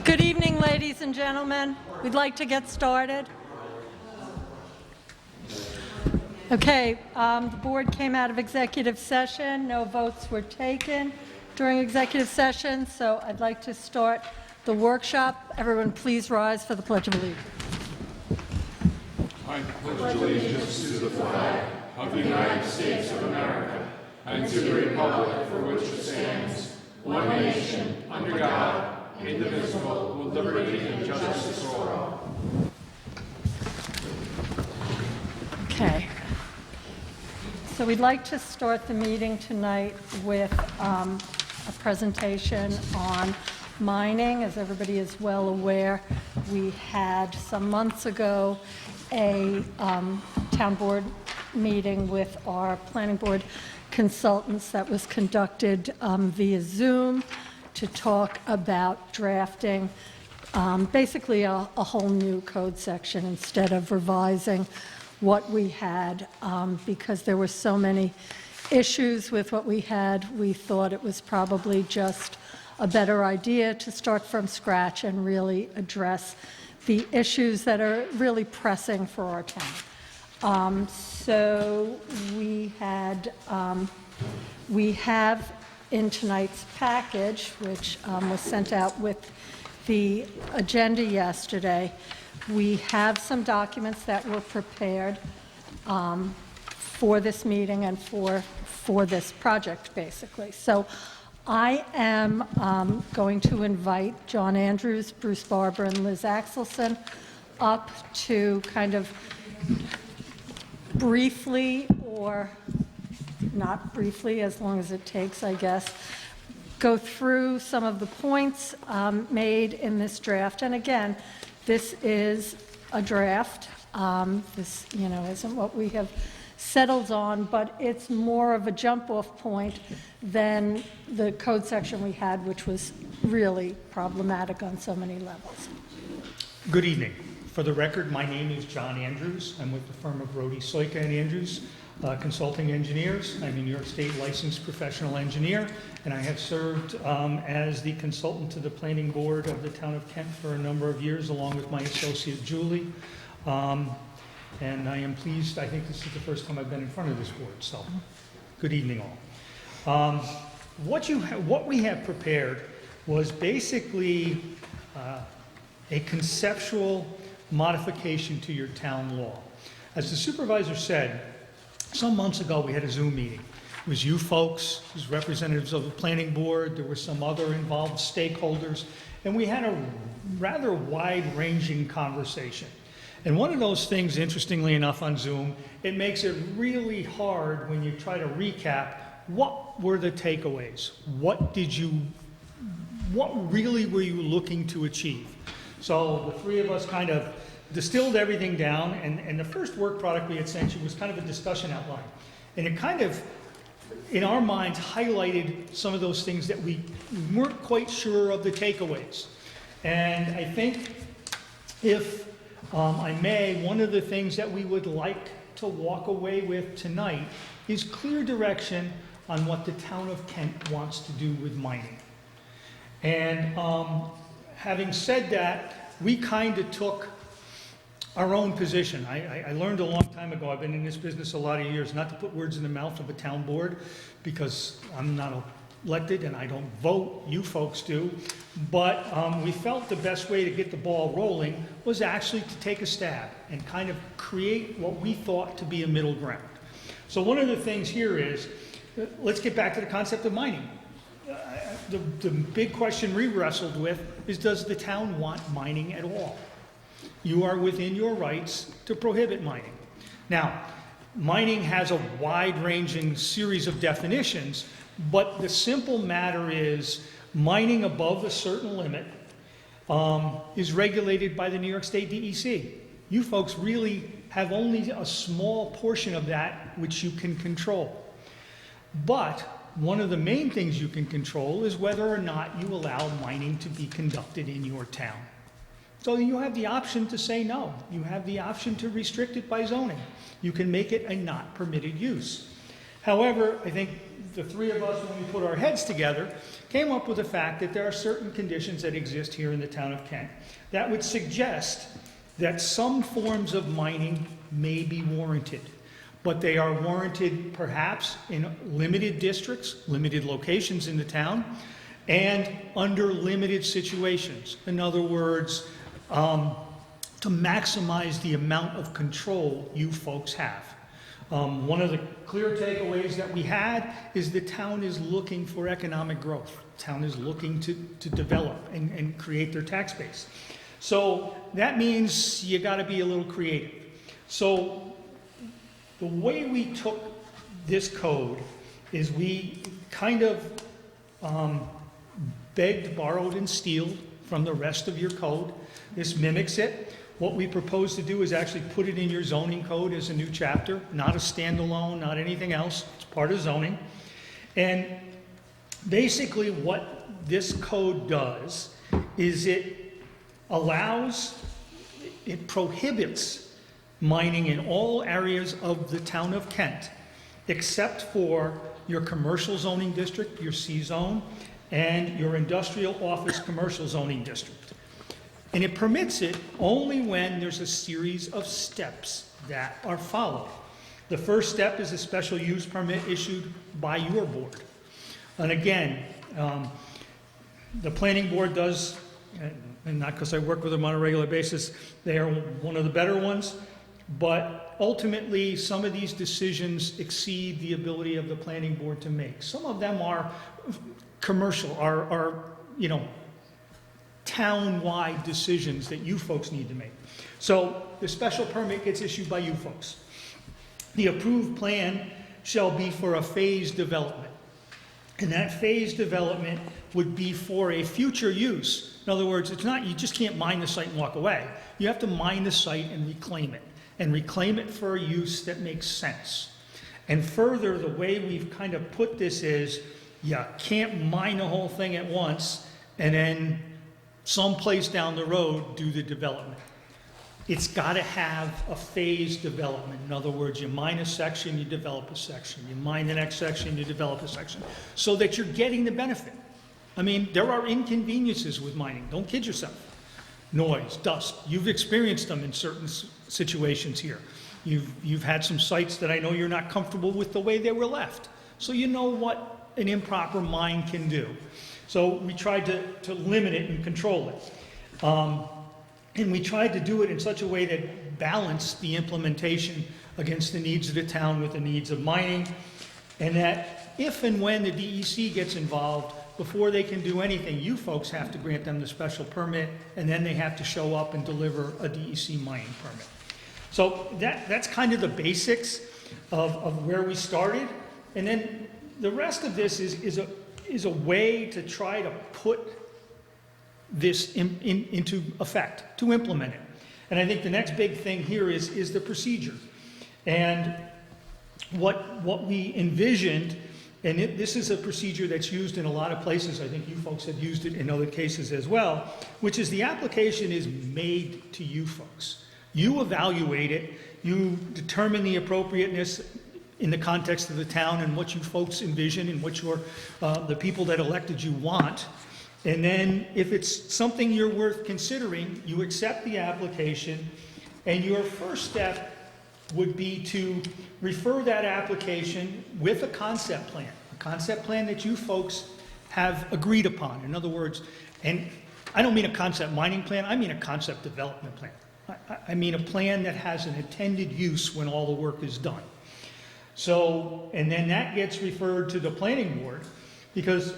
Good evening, ladies and gentlemen. We'd like to get started. Okay, the board came out of executive session. No votes were taken during executive session, so I'd like to start the workshop. Everyone, please rise for the Pledge of Allegiance. I pledge allegiance to the flag of the United States of America and to the republic for which it stands, one nation, under God, indivisible, with liberty and justice for all. Okay. So we'd like to start the meeting tonight with a presentation on mining. As everybody is well aware, we had some months ago a town board meeting with our planning board consultants that was conducted via Zoom to talk about drafting basically a whole new code section instead of revising what we had, because there were so many issues with what we had. We thought it was probably just a better idea to start from scratch and really address the issues that are really pressing for our town. So we have in tonight's package, which was sent out with the agenda yesterday, we have some documents that were prepared for this meeting and for this project, basically. So I am going to invite John Andrews, Bruce Barber, and Liz Axelson up to kind of briefly, or not briefly, as long as it takes, I guess, go through some of the points made in this draft. And again, this is a draft. This, isn't what we have settled on, but it's more of a jump-off point than the code section we had, which was really problematic on so many levels. Good evening. For the record, my name is John Andrews. I'm with the firm of Rohde, Soika and Andrews, Consulting Engineers. I'm a New York State licensed professional engineer, and I have served as the consultant to the planning board of the town of Kent for a number of years, along with my associate Julie. And I am pleased. I think this is the first time I've been in front of this board, so good evening all. What we have prepared was basically a conceptual modification to your town law. As the supervisor said, some months ago we had a Zoom meeting. It was you folks, it was representatives of the planning board, there were some other involved stakeholders, and we had a rather wide-ranging conversation. And one of those things, interestingly enough, on Zoom, it makes it really hard when you try to recap what were the takeaways? What really were you looking to achieve? So the three of us kind of distilled everything down, and the first work product we had sent you was kind of a discussion outline. And it kind of, in our minds, highlighted some of those things that we weren't quite sure of the takeaways. And I think, if I may, one of the things that we would like to walk away with tonight is clear direction on what the town of Kent wants to do with mining. And having said that, we kind of took our own position. I learned a long time ago, I've been in this business a lot of years, not to put words in the mouth of a town board, because I'm not elected and I don't vote, you folks do. But we felt the best way to get the ball rolling was actually to take a stab and kind of create what we thought to be a middle ground. So one of the things here is, let's get back to the concept of mining. The big question we wrestled with is, does the town want mining at all? You are within your rights to prohibit mining. Now, mining has a wide-ranging series of definitions, but the simple matter is mining above a certain limit is regulated by the New York State DEC. You folks really have only a small portion of that which you can control. But one of the main things you can control is whether or not you allow mining to be conducted in your town. So you have the option to say no. You have the option to restrict it by zoning. You can make it a not permitted use. However, I think the three of us, when we put our heads together, came up with the fact that there are certain conditions that exist here in the town of Kent that would suggest that some forms of mining may be warranted, but they are warranted perhaps in limited districts, limited locations in the town, and under limited situations. In other words, to maximize the amount of control you folks have. One of the clear takeaways that we had is the town is looking for economic growth. The town is looking to develop and create their tax base. So that means you got to be a little creative. So the way we took this code is we kind of begged, borrowed, and stealed from the rest of your code. This mimics it. What we propose to do is actually put it in your zoning code as a new chapter, not a standalone, not anything else. It's part of zoning. And basically what this code does is it prohibits mining in all areas of the town of Kent, except for your commercial zoning district, your C zone, and your industrial office commercial zoning district. And it permits it only when there's a series of steps that are followed. The first step is a special use permit issued by your board. And again, the planning board does, and not because I work with them on a regular basis, they are one of the better ones, but ultimately some of these decisions exceed the ability of the planning board to make. Some of them are commercial, are town-wide decisions that you folks need to make. So the special permit gets issued by you folks. The approved plan shall be for a phased development. And that phased development would be for a future use. In other words, it's not, you just can't mine the site and walk away. You have to mine the site and reclaim it for a use that makes sense. And further, the way we've kind of put this is, you can't mine the whole thing at once and then someplace down the road do the development. It's got to have a phased development. In other words, you mine a section, you develop a section. You mine the next section, you develop a section. So that you're getting the benefit. I mean, there are inconveniences with mining. Don't kid yourself. Noise, dust. You've experienced them in certain situations here. You've had some sites that I know you're not comfortable with the way they were left. So you know what an improper mine can do. So we tried to limit it and control it. And we tried to do it in such a way that balanced the implementation against the needs of the town with the needs of mining. And that if and when the DEC gets involved, before they can do anything, you folks have to grant them the special permit, and then they have to show up and deliver a DEC mining permit. So that's kind of the basics of where we started. And then the rest of this is a way to try to put this into effect, to implement it. And I think the next big thing here is the procedure. And what we envisioned, and this is a procedure that's used in a lot of places, I think you folks have used it in other cases as well, which is the application is made to you folks. You evaluate it, you determine the appropriateness in the context of the town and what you folks envision and what the people that elected you want. And then if it's something you're worth considering, you accept the application, and your first step would be to refer that application with a concept plan that you folks have agreed upon. In other words, and I don't mean a concept mining plan, I mean a concept development plan. I mean a plan that has an intended use when all the work is done. So, and then that gets referred to the planning board, because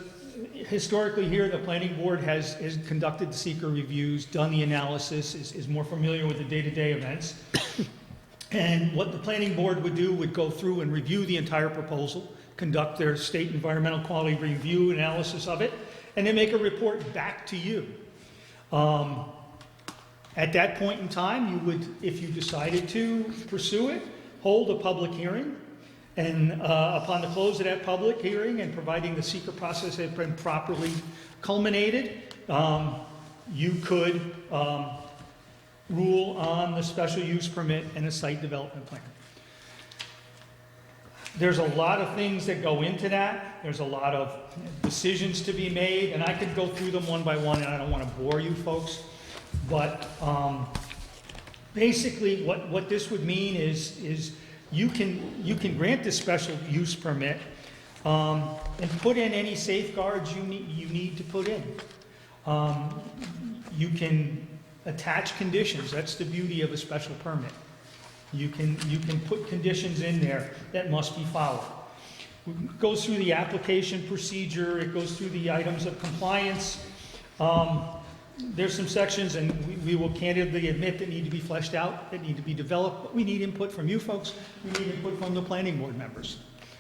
historically here, the planning board has conducted the seeker reviews, done the analysis, is more familiar with the day-to-day events. And what the planning board would do would go through and review the entire proposal, conduct their state environmental quality review analysis of it, and then make a report back to you. At that point in time, you would, if you decided to pursue it, hold a public hearing. And upon the close of that public hearing and providing the seeker process had been properly culminated, you could rule on the special use permit and a site development plan. There's a lot of things that go into that. There's a lot of decisions to be made, and I could go through them one by one, and I don't want to bore you folks. But basically, what this would mean is you can grant this special use permit and put in any safeguards you need to put in. You can attach conditions. That's the beauty of a special permit. You can put conditions in there that must be followed. It goes through the application procedure. It goes through the items of compliance. There's some sections, and we will candidly admit, that need to be fleshed out, that need to be developed, but we need input from you folks. We need input from the planning board members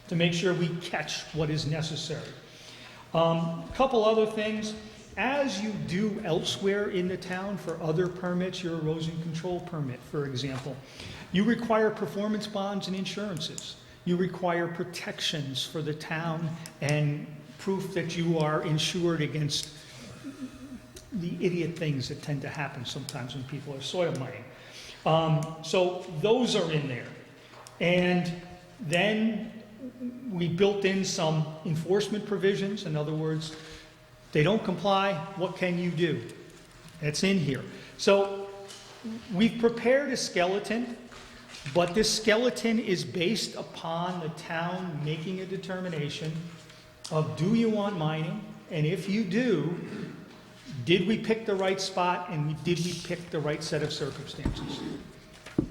to make sure we catch what is necessary. A couple other things. As you do elsewhere in the town for other permits, your erosion control permit, for example, you require performance bonds and insurances. You require protections for the town and proof that you are insured against the idiot things that tend to happen sometimes when people are soil mining. So those are in there. And then we built in some enforcement provisions. In other words, they don't comply, what can you do? That's in here. So we've prepared a skeleton, but this skeleton is based upon the town making a determination of, do you want mining? And if you do, did we pick the right spot, and did we pick the right set of circumstances?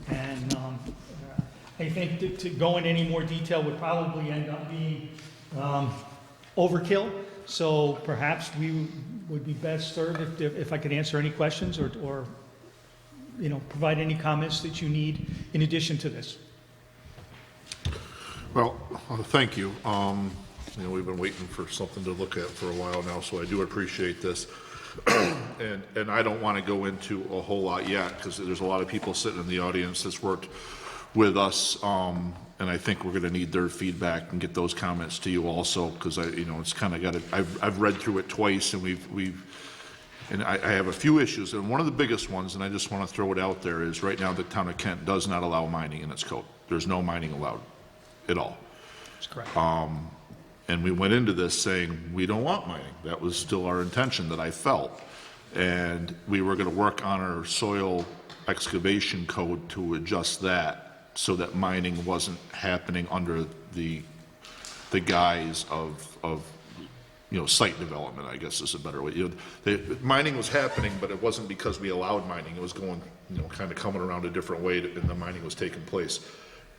And I think to go in any more detail would probably end up being overkill. So perhaps we would be best served if I could answer any questions or provide any comments that you need in addition to this. Well, thank you. We've been waiting for something to look at for a while now, so I do appreciate this. and I don't want to go into a whole lot yet, because there's a lot of people sitting in the audience that's worked with us, and I think we're going to need their feedback and get those comments to you also, because it's kind of got it. I've read through it twice, and I have a few issues, and one of the biggest ones, and I just want to throw it out there, is right now the town of Kent does not allow mining in its code. There's no mining allowed at all. That's correct. And we went into this saying we don't want mining. That was still our intention that I felt, and we were going to work on our soil excavation code to adjust that so that mining wasn't happening under the guise of site development, I guess is a better way. Mining was happening, but it wasn't because we allowed mining. It was going, kind of coming around a different way, and the mining was taking place.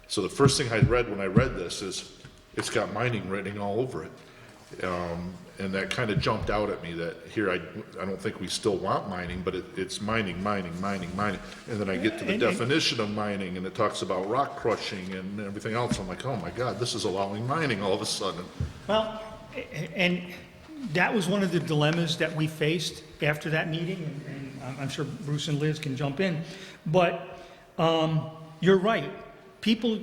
So the first thing I read when I read this is it's got mining written all over it. And that kind of jumped out at me that here I don't think we still want mining, but it's mining. And then I get to the definition of mining, and it talks about rock crushing and everything else. I'm like, oh my God, this is allowing mining all of a sudden. Well, and that was one of the dilemmas that we faced after that meeting, and I'm sure Bruce and Liz can jump in. But you're right. People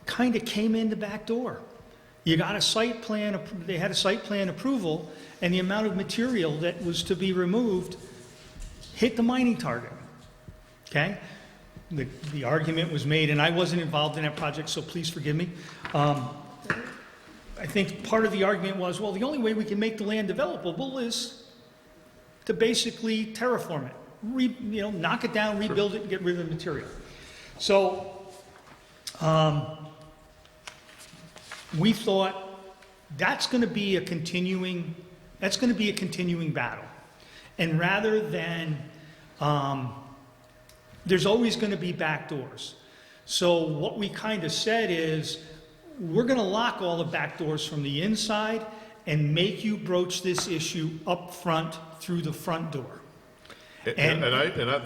kind of came in the back door. You got a site plan, they had a site plan approval, and the amount of material that was to be removed hit the mining target, okay? The argument was made, and I wasn't involved in that project, so please forgive me. I think part of the argument was, well, the only way we can make the land developable is to basically terraform it, knock it down, rebuild it, and get rid of the material. So, we thought that's going to be a continuing battle. And rather than, there's always going to be back doors. So what we kind of said is, we're going to lock all the back doors from the inside and make you broach this issue up front through the front door. And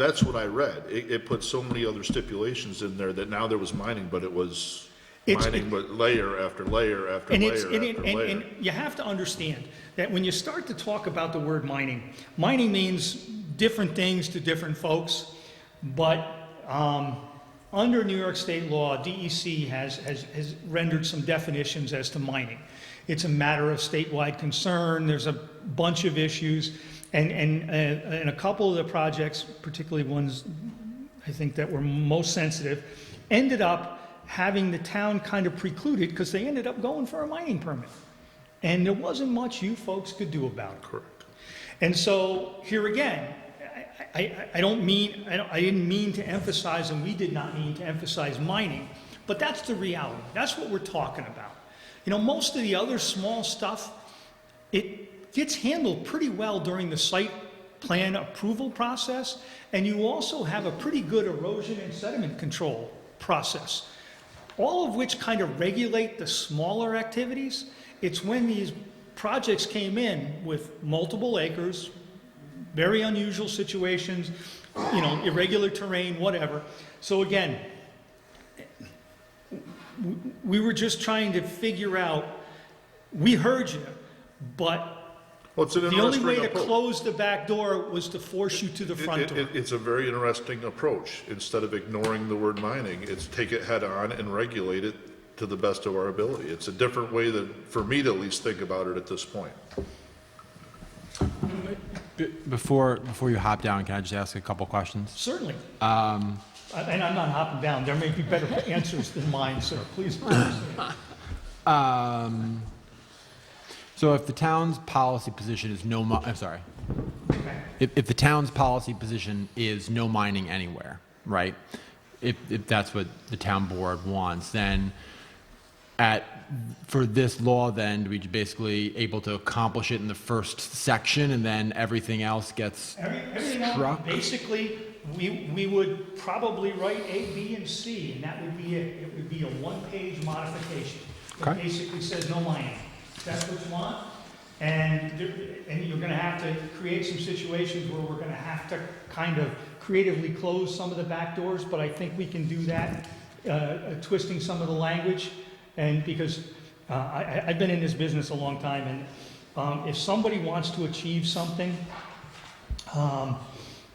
that's what I read. It put so many other stipulations in there that now there was mining, but it was mining, but layer after layer after layer after layer. And you have to understand that when you start to talk about the word mining, mining means different things to different folks, but under New York State law, DEC has rendered some definitions as to mining. It's a matter of statewide concern. There's a bunch of issues, and a couple of the projects, particularly ones I think that were most sensitive, ended up having the town kind of precluded because they ended up going for a mining permit. And there wasn't much you folks could do about it. Correct. And so here again, I didn't mean to emphasize, and we did not mean to emphasize mining, but that's the reality. That's what we're talking about. You know, most of the other small stuff, it gets handled pretty well during the site plan approval process, and you also have a pretty good erosion and sediment control process, all of which kind of regulate the smaller activities. It's when these projects came in with multiple acres, very unusual situations, you know, irregular terrain, whatever. So again, we were just trying to figure out, we heard you, but Well, it's an the only interesting way to approach. close the back door was to force you to the front door. It's a very interesting approach. Instead of ignoring the word mining, it's take it head on and regulate it to the best of our ability. It's a different way for me to at least think about it at this point. Before you hop down, can I just ask a couple questions? Certainly. And I'm not hopping down. There may be better answers than mine, sir. Please understand. So if the town's policy position is I'm sorry. Okay. If the town's policy position is no mining anywhere, right? If that's what the town board wants, then for this law, then do we basically able to accomplish it in the first section, and then everything else gets Everything else, struck? basically, we would probably write A, B, and C, and that would be it. It would be a one-page modification. It Okay. basically says no mining. That's what you want. And you're gonna have to create some situations where we're gonna have to kind of creatively close some of the back doors, but I think we can do that, twisting some of the language. And because I've been in this business a long time, and if somebody wants to achieve something,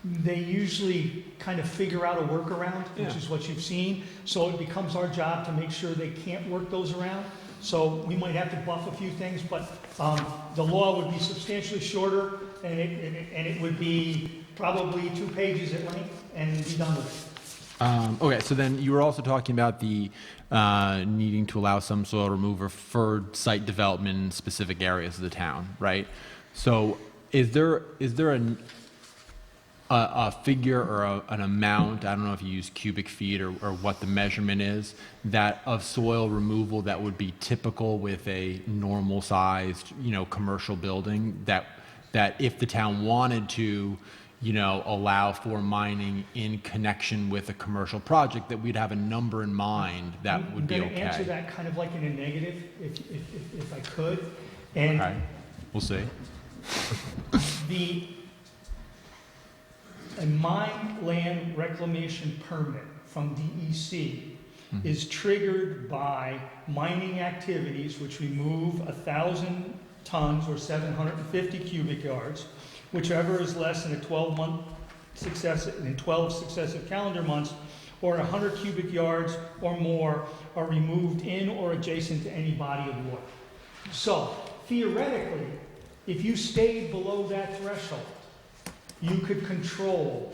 they usually kind of figure out a workaround, which Yeah. is what you've seen. So it becomes our job to make sure they can't work those around. So we might have to buff a few things, but the law would be substantially shorter, and it would be probably 2 pages at length, and be done with it. Okay, so then you were also talking about the needing to allow some soil removal for site development in specific areas of the town, right? So is there a figure or an amount, I don't know if you use cubic feet or what the measurement is, that of soil removal that would be typical with a normal sized, commercial building, that if the town wanted to, allow for mining in connection with a commercial project, that we'd have a number in mind that would be I'm gonna answer okay? that kind of like in a negative, if I could. And Okay, we'll see. A mine land reclamation permit from DEC is triggered by mining activities which remove 1,000 tons or 750 cubic yards, whichever is less than a 12 successive calendar months, or 100 cubic yards or more are removed in or adjacent to any body of water. So theoretically, if you stayed below that threshold, you could control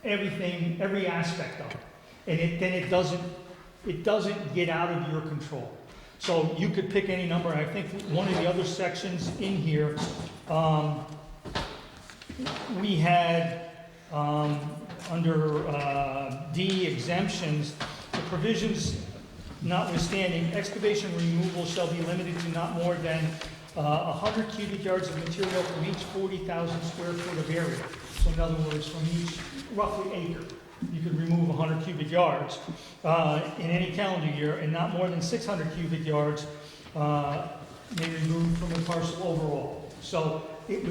everything, every aspect of it. And then it doesn't get out of your control. So you could pick any number. I think one of the other sections in here, we had under D exemptions, the provisions notwithstanding, excavation removal shall be limited to not more than 100 cubic yards of material from each 40,000 square foot of area. So in other words, from each roughly acre, you could remove 100 cubic yards in any calendar year, and not more than 600 cubic yards may be removed from the parcel overall. So it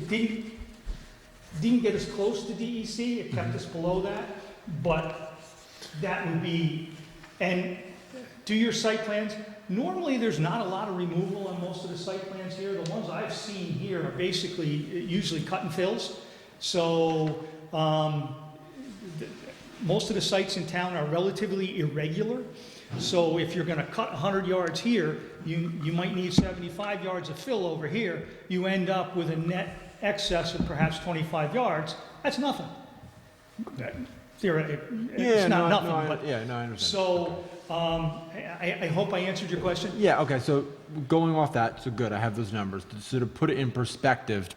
didn't get us close to DEC, it kept us below that, but that would be, and do your site plans. Normally, there's not a lot of removal on most of the site plans here. The ones I've seen here are basically usually cut and fills. So most of the sites in town are relatively irregular. So if you're gonna cut 100 yards here, you might need 75 yards of fill over here. You end up with a net excess of perhaps 25 yards. That's nothing. theoretically, it's not nothing, but. yeah, no, I understand. So, I hope I answered your question. Yeah, okay, so going off that, so good, I have those numbers. So to put it in perspective,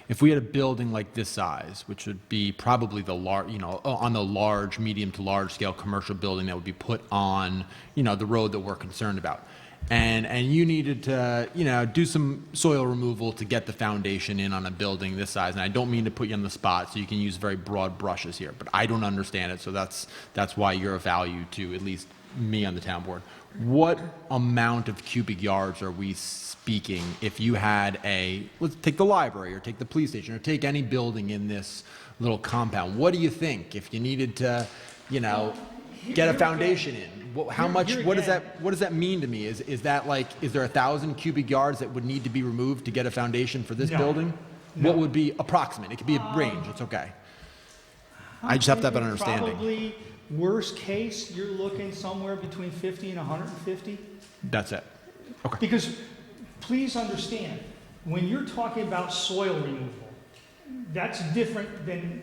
if we had a building like this size, which would be probably the on the large, medium to large scale commercial building that would be put on, the road that we're concerned about. And you needed to, do some soil removal to get the foundation in on a building this size. And I don't mean to put you on the spot, so you can use very broad brushes here, but I don't understand it, so that's why you're of value to at least me on the town board. What amount of cubic yards are we speaking if you had let's take the library or take the police station or take any building in this little compound? What do you think if you needed to, get a foundation in? How much? What does that mean to me? Is that is there 1,000 cubic yards that would need to be removed to get a foundation for this building? No. What would be approximate? It could be a range. It's okay. I just have to have an understanding. Probably worst case, you're looking somewhere between 50 and 150. That's it. Okay. Because please understand, when you're talking about soil removal, that's different than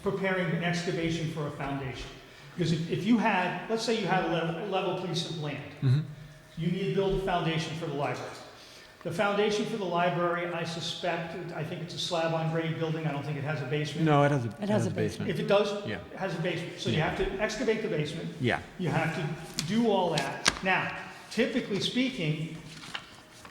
preparing an excavation for a foundation. Because if you had, let's say you had a level piece of land, you need to build a foundation for the library. The foundation for the library, I think it's a slab-on-grade building. I don't think it has a basement. No, it has a If it does, Yeah. it has a basement. So you have to excavate the basement. Yeah. You have to do all that. Now, typically speaking,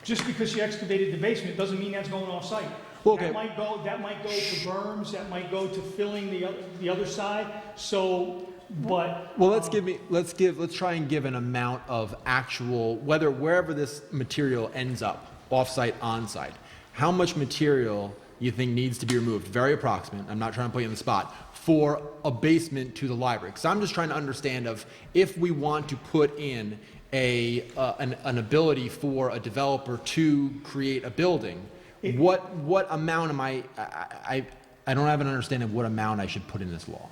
just because you excavated the basement doesn't mean that's going off-site. Well, okay. That might go to berms. That might go to filling the other side. So, but Well, let's try and give an amount of actual, wherever this material ends up, off-site, on-site, how much material you think needs to be removed, very approximate, I'm not trying to put you on the spot, for a basement to the library. Because I'm just trying to understand if we want to put in an ability for a developer to create a building, what amount am I don't have an understanding of what amount I should put in this law.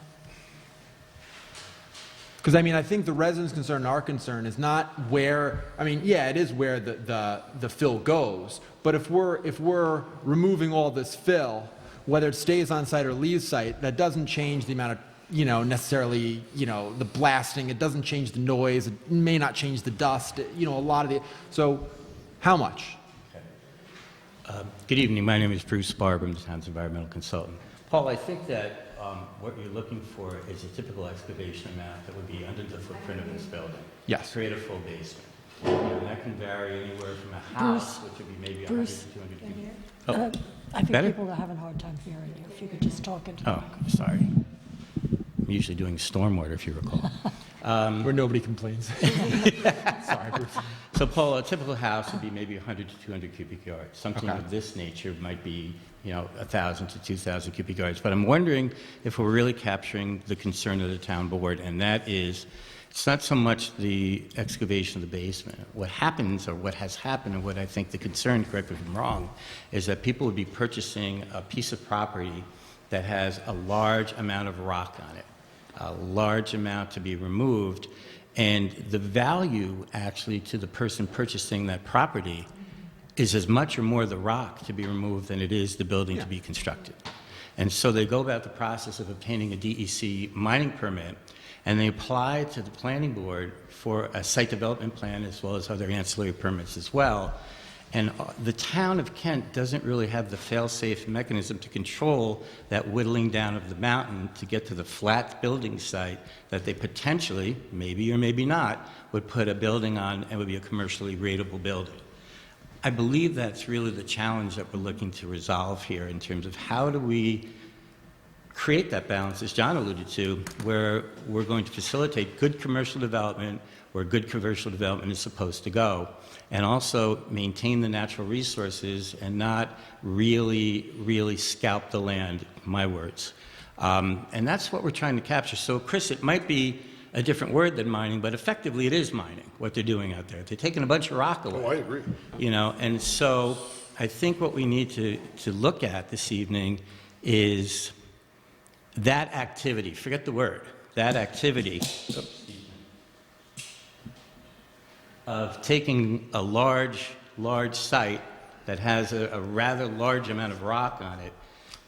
Because, I think the residents' concern and our concern is not where, it is where the fill goes, but if we're removing all this fill, whether it stays on site or leaves site, that doesn't change the amount of, necessarily, the blasting, it doesn't change the noise, it may not change the dust, a lot of so how much? Good evening. My name is Bruce Barber. I'm the town's environmental consultant. Paul, I think that what you're looking for is a typical excavation amount that would be under the footprint of this building. Yes. Create a full basement. And that can vary anywhere from a house, which would be maybe 100 Bruce, to 200 feet. I think Better? people are having a hard time hearing you. If you could just talk into the Oh, microphone. sorry. I'm usually doing stormwater, if you recall. Where nobody complains. Sorry, Bruce. So, Paul, a typical house would be maybe 100 to 200 cubic yards. Something Okay. of this nature might be, 1,000 to 2,000 cubic yards. But I'm wondering if we're really capturing the concern of the town board, and that is, it's not so much the excavation of the basement. What happens, or what has happened, and what I think the concern, correct me if I'm wrong, is that people would be purchasing a piece of property that has a large amount of rock on it, a large amount to be removed, and the value actually to the person purchasing that property is as much or more the rock to be removed than it is the building to be constructed. And so they go about the process of obtaining a DEC mining permit, and they apply to the planning board for a site development plan as well as other ancillary permits as well. And the town of Kent doesn't really have the fail-safe mechanism to control that whittling down of the mountain to get to the flat building site that they potentially, maybe or maybe not, would put a building on and would be a commercially rateable building. I believe that's really the challenge that we're looking to resolve here in terms of how do we create that balance, as John alluded to, where we're going to facilitate good commercial development where good commercial development is supposed to go, and also maintain the natural resources and not really scalp the land, my words. And that's what we're trying to capture. So, Chris, it might be a different word than mining, but effectively it is mining, what they're doing out there. They're taking a bunch of rock away. Oh, I agree. And so I think what we need to look at this evening is that activity, forget the word, that activity of taking a large site that has a rather large amount of rock on it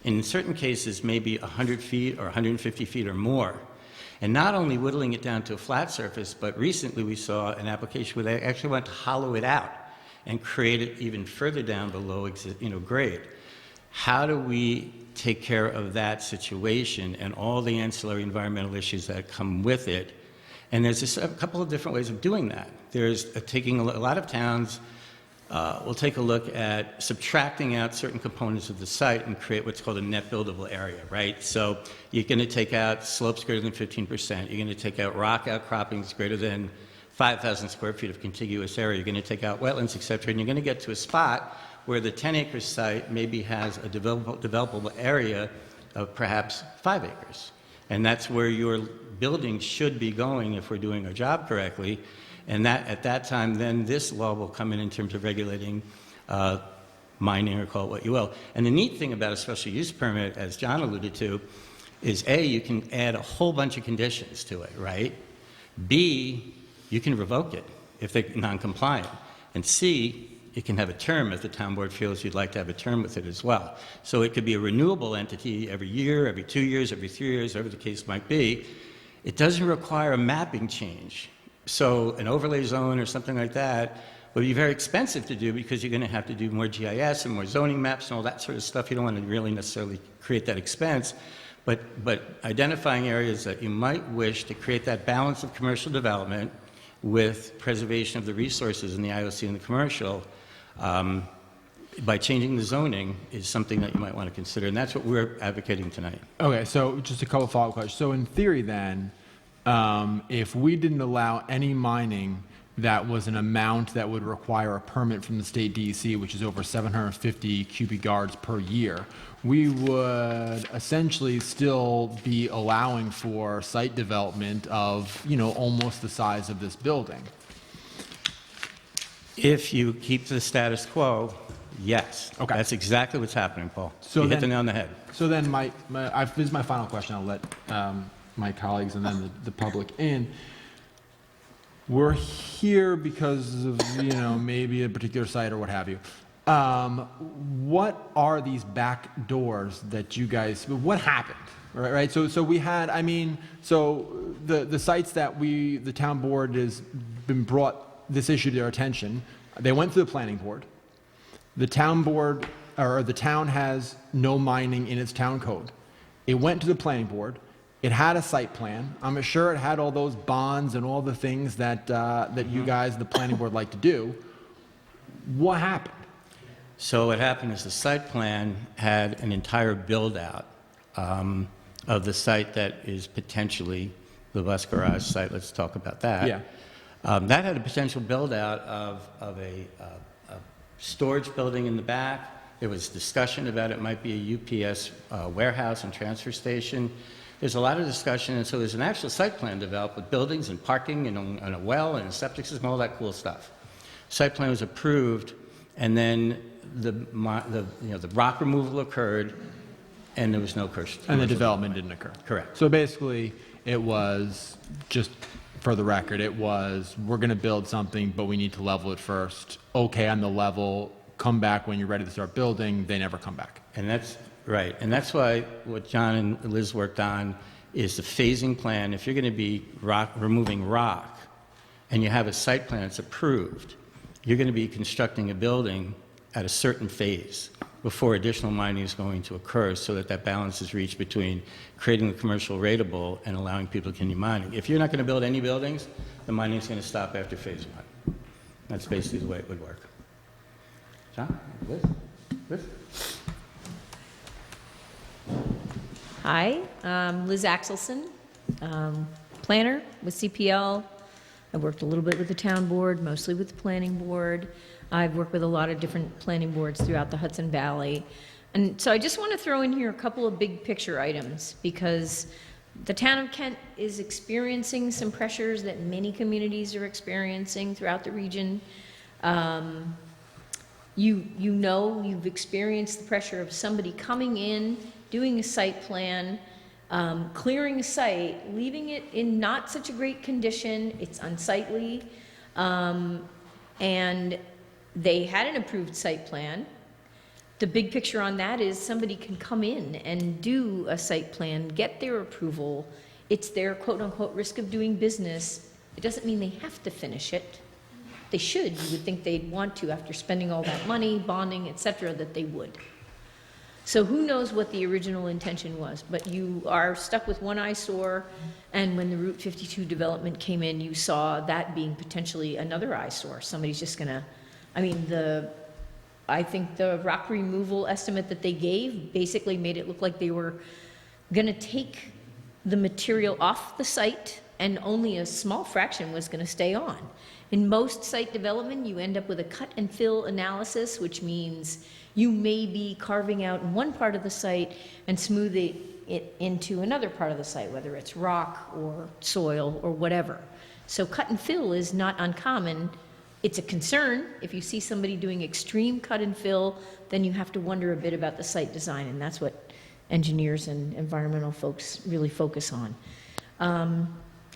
In certain cases, maybe 100 feet or 150 feet or more. And not only whittling it down to a flat surface, but recently we saw an application where they actually went to hollow it out and create it even further down below grade. How do we take care of that situation and all the ancillary environmental issues that come with it? And there's a couple of different ways of doing that. There's taking a lot of towns will take a look at subtracting out certain components of the site and create what's called a net buildable area, right? So you're going to take out slopes greater than 15%. You're going to take out rock outcroppings greater than 5,000 square feet of contiguous area. You're going to take out wetlands, et cetera, and you're going to get to a spot where the 10-acre site maybe has a developable area of perhaps 5 acres. And that's where your building should be going if we're doing our job correctly. And that, at that time, then this law will come in terms of regulating mining, or call it what you will. And the neat thing about a special use permit, as John alluded to, is A, you can add a whole bunch of conditions to it, right? B, you can revoke it if they're non-compliant. And C, it can have a term if the town board feels you'd like to have a term with it as well. So it could be a renewable entity every year, every 2 years, every 3 years, whatever the case might be. It doesn't require a mapping change. So an overlay zone or something like that would be very expensive to do because you're going to have to do more GIS and more zoning maps and all that sort of stuff. You don't want to really necessarily create that expense. But identifying areas that you might wish to create that balance of commercial development with preservation of the resources in the IOC and the commercial, by changing the zoning is something that you might want to consider, and that's what we're advocating tonight. Okay, so just a couple follow-up questions. So in theory then, if we didn't allow any mining that was an amount that would require a permit from the state DEC, which is over 750 cubic yards per year, we would essentially still be allowing for site development of, almost the size of this building. If you keep the status quo, yes. Okay. That's exactly what's happening, Paul. So you hit then- the nail on the head. So then this is my final question. I'll let my colleagues and then the public in. We're here because of, maybe a particular site or what have you. What are these back doors that you guys, what happened? Right? So we had, so the sites that the town board has been brought this issue to their attention, they went through the planning board. The town board, or the town has no mining in its town code. It went to the planning board. It had a site plan. I'm sure it had all those bonds and all the things that you guys, the planning board, like to do. What happened? So what happened is the site plan had an entire build-out of the site that is potentially the bus garage site. Let's talk about that. Yeah. That had a potential build-out of a storage building in the back. There was discussion about it might be a UPS warehouse and transfer station. There's a lot of discussion, and so there's an actual site plan developed with buildings and parking and a well and a septic system, all that cool stuff. Site plan was approved, and then the rock removal occurred, and there was no commercial. And the development didn't occur. Correct. So basically, it was just, for the record, it was, we're going to build something, but we need to level it first. Okay, on the level, come back when you're ready to start building. They never come back. And that's right. And that's why what John and Liz worked on is the phasing plan. If you're going to be removing rock and you have a site plan that's approved, you're going to be constructing a building at a certain phase before additional mining is going to occur, so that that balance is reached between creating the commercial rateable and allowing people to continue mining. If you're not going to build any buildings, the mining is going to stop after phase one. That's basically the way it would work. John? Liz? Hi, I'm Liz Axelson, planner with CPL. I worked a little bit with the town board, mostly with the planning board. I've worked with a lot of different planning boards throughout the Hudson Valley. And so I just want to throw in here a couple of big picture items, because the town of Kent is experiencing some pressures that many communities are experiencing throughout the region. You've experienced the pressure of somebody coming in, doing a site plan, clearing a site, leaving it in not such a great condition, it's unsightly, and they had an approved site plan. the big picture on that is somebody can come in and do a site plan, get their approval. It's their quote-unquote risk of doing business. It doesn't mean they have to finish it. They should. You would think they'd want to after spending all that money, bonding, et cetera, that they would. So who knows what the original intention was, but you are stuck with one eyesore, and when the Route 52 development came in, you saw that being potentially another eyesore. Somebody's just gonna, I mean, I think the rock removal estimate that they gave basically made it look like they were gonna take the material off the site and only a small fraction was gonna stay on. In most site development, you end up with a cut and fill analysis, which means you may be carving out one part of the site and smoothing it into another part of the site, whether it's rock or soil or whatever. So cut and fill is not uncommon. It's a concern. If you see somebody doing extreme cut and fill, then you have to wonder a bit about the site design, and that's what engineers and environmental folks really focus on.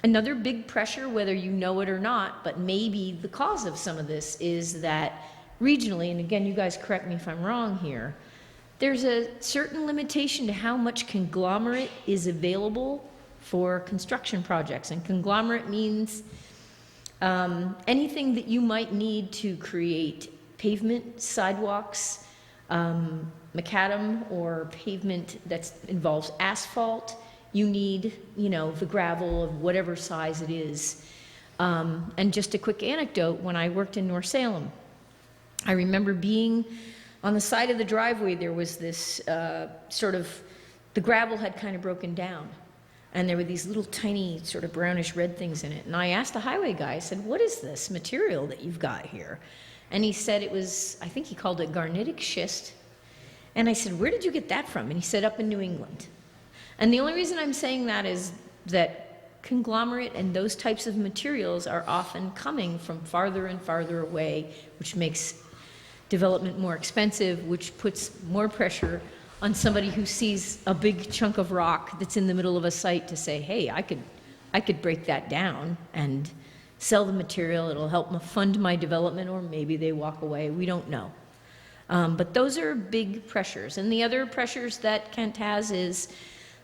Another big pressure, whether you know it or not, but maybe the cause of some of this is that regionally, and again, you guys correct me if I'm wrong here, there's a certain limitation to how much conglomerate is available for construction projects. And conglomerate means anything that you might need to create pavement, sidewalks, macadam, or pavement that involves asphalt. You need, you know, the gravel of whatever size it is. And just a quick anecdote, when I worked in North Salem, I remember being on the side of the driveway, there was this the gravel had kind of broken down. And there were these little tiny sort of brownish red things in it. And I asked the highway guy, I said, what is this material that you've got here? And he said it was, I think he called it garnitic schist. And I said, where did you get that from? And he said, up in New England. And the only reason I'm saying that is that conglomerate and those types of materials are often coming from farther and farther away, which makes development more expensive, which puts more pressure on somebody who sees a big chunk of rock that's in the middle of a site to say, hey, I could break that down and sell the material. It'll help fund my development, or maybe they walk away. We don't know. But those are big pressures. And the other pressures that Kent has is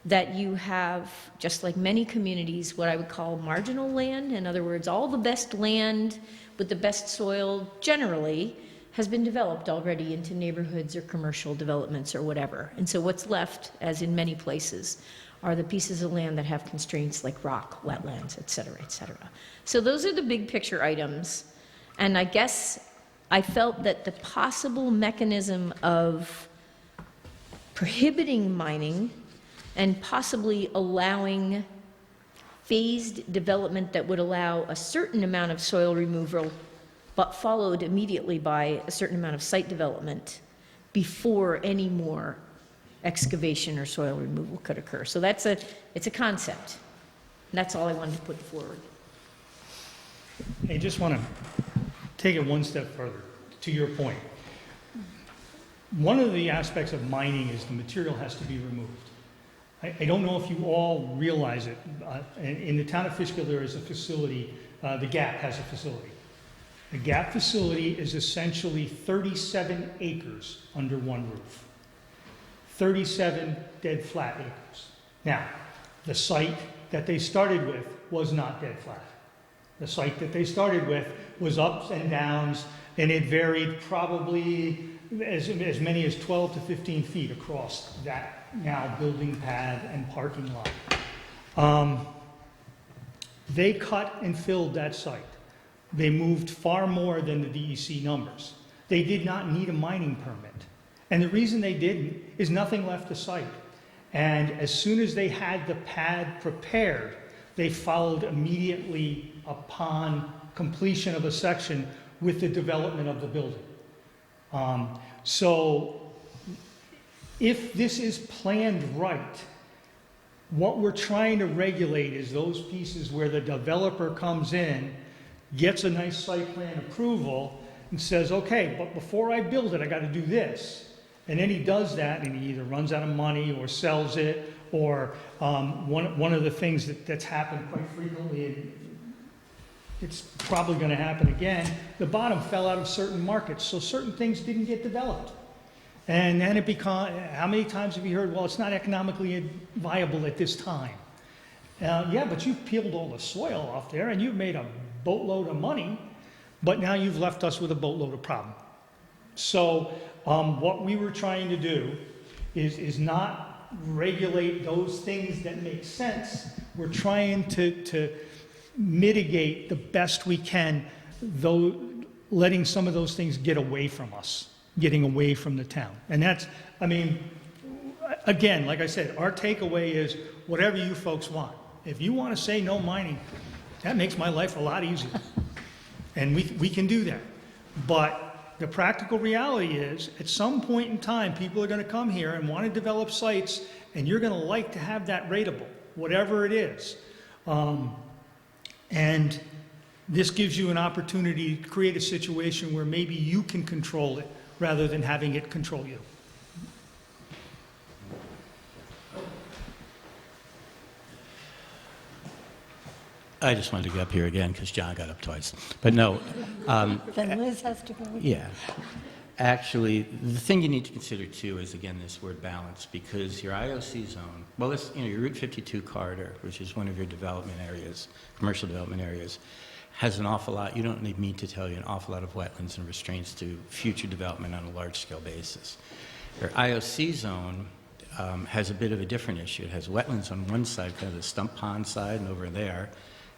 that you have, just like many communities, what I would call marginal land. In other words, all the best land with the best soil generally has been developed already into neighborhoods or commercial developments or whatever. And so what's left, as in many places, are the pieces of land that have constraints like rock, wetlands, et cetera, et cetera. So those are the big picture items. And I guess I felt that the possible mechanism of prohibiting mining and possibly allowing phased development that would allow a certain amount of soil removal, but followed immediately by a certain amount of site development before any more excavation or soil removal could occur. So it's a concept. And that's all I wanted to put forward. I just want to take it one step further, to your point. One of the aspects of mining is the material has to be removed. I don't know if you all realize it. In the town of Fishkill, there is a facility, the GAP has a facility. The GAP facility is essentially 37 acres under one roof. 37 dead flat acres. Now, the site that they started with was not dead flat. The site that they started with was ups and downs, and it varied probably as many as 12 to 15 feet across that now building pad and parking lot. They cut and filled that site. They moved far more than the DEC numbers. They did not need a mining permit. And the reason they didn't is nothing left the site. And as soon as they had the pad prepared, they followed immediately upon completion of a section with the development of the building. So if this is planned right, what we're trying to regulate is those pieces where the developer comes in, gets a nice site plan approval, and says, okay, but before I build it, I got to do this. And then he does that, and he either runs out of money or sells it, or one of the things that's happened quite frequently, and it's probably going to happen again, the bottom fell out of certain markets, so certain things didn't get developed. And then how many times have you heard, well, it's not economically viable at this time? Yeah, but you've peeled all the soil off there and you've made a boatload of money, but now you've left us with a boatload of problem. So what we were trying to do is not regulate those things that make sense. We're trying to mitigate the best we can, though letting some of those things get away from us, getting away from the town. And that's, I mean, again, like I said, our takeaway is whatever you folks want. If you want to say no mining, that makes my life a lot easier. And we can do that. But the practical reality is, at some point in time, people are going to come here and want to develop sites, and you're going to like to have that rateable, whatever it is. And this gives you an opportunity to create a situation where maybe you can control it rather than having it control you. I just wanted to go up here again because John got up twice. But no, Then Liz has to go. yeah. Actually, the thing you need to consider too is, again, this word balance, because your IOC zone, well, your Route 52 corridor, which is one of your development areas, commercial development areas, has an awful lot, you don't need me to tell you, an awful lot of wetlands and restraints to future development on a large-scale basis. Your IOC zone has a bit of a different issue. It has wetlands on one side, kind of the Stump Pond side and over there,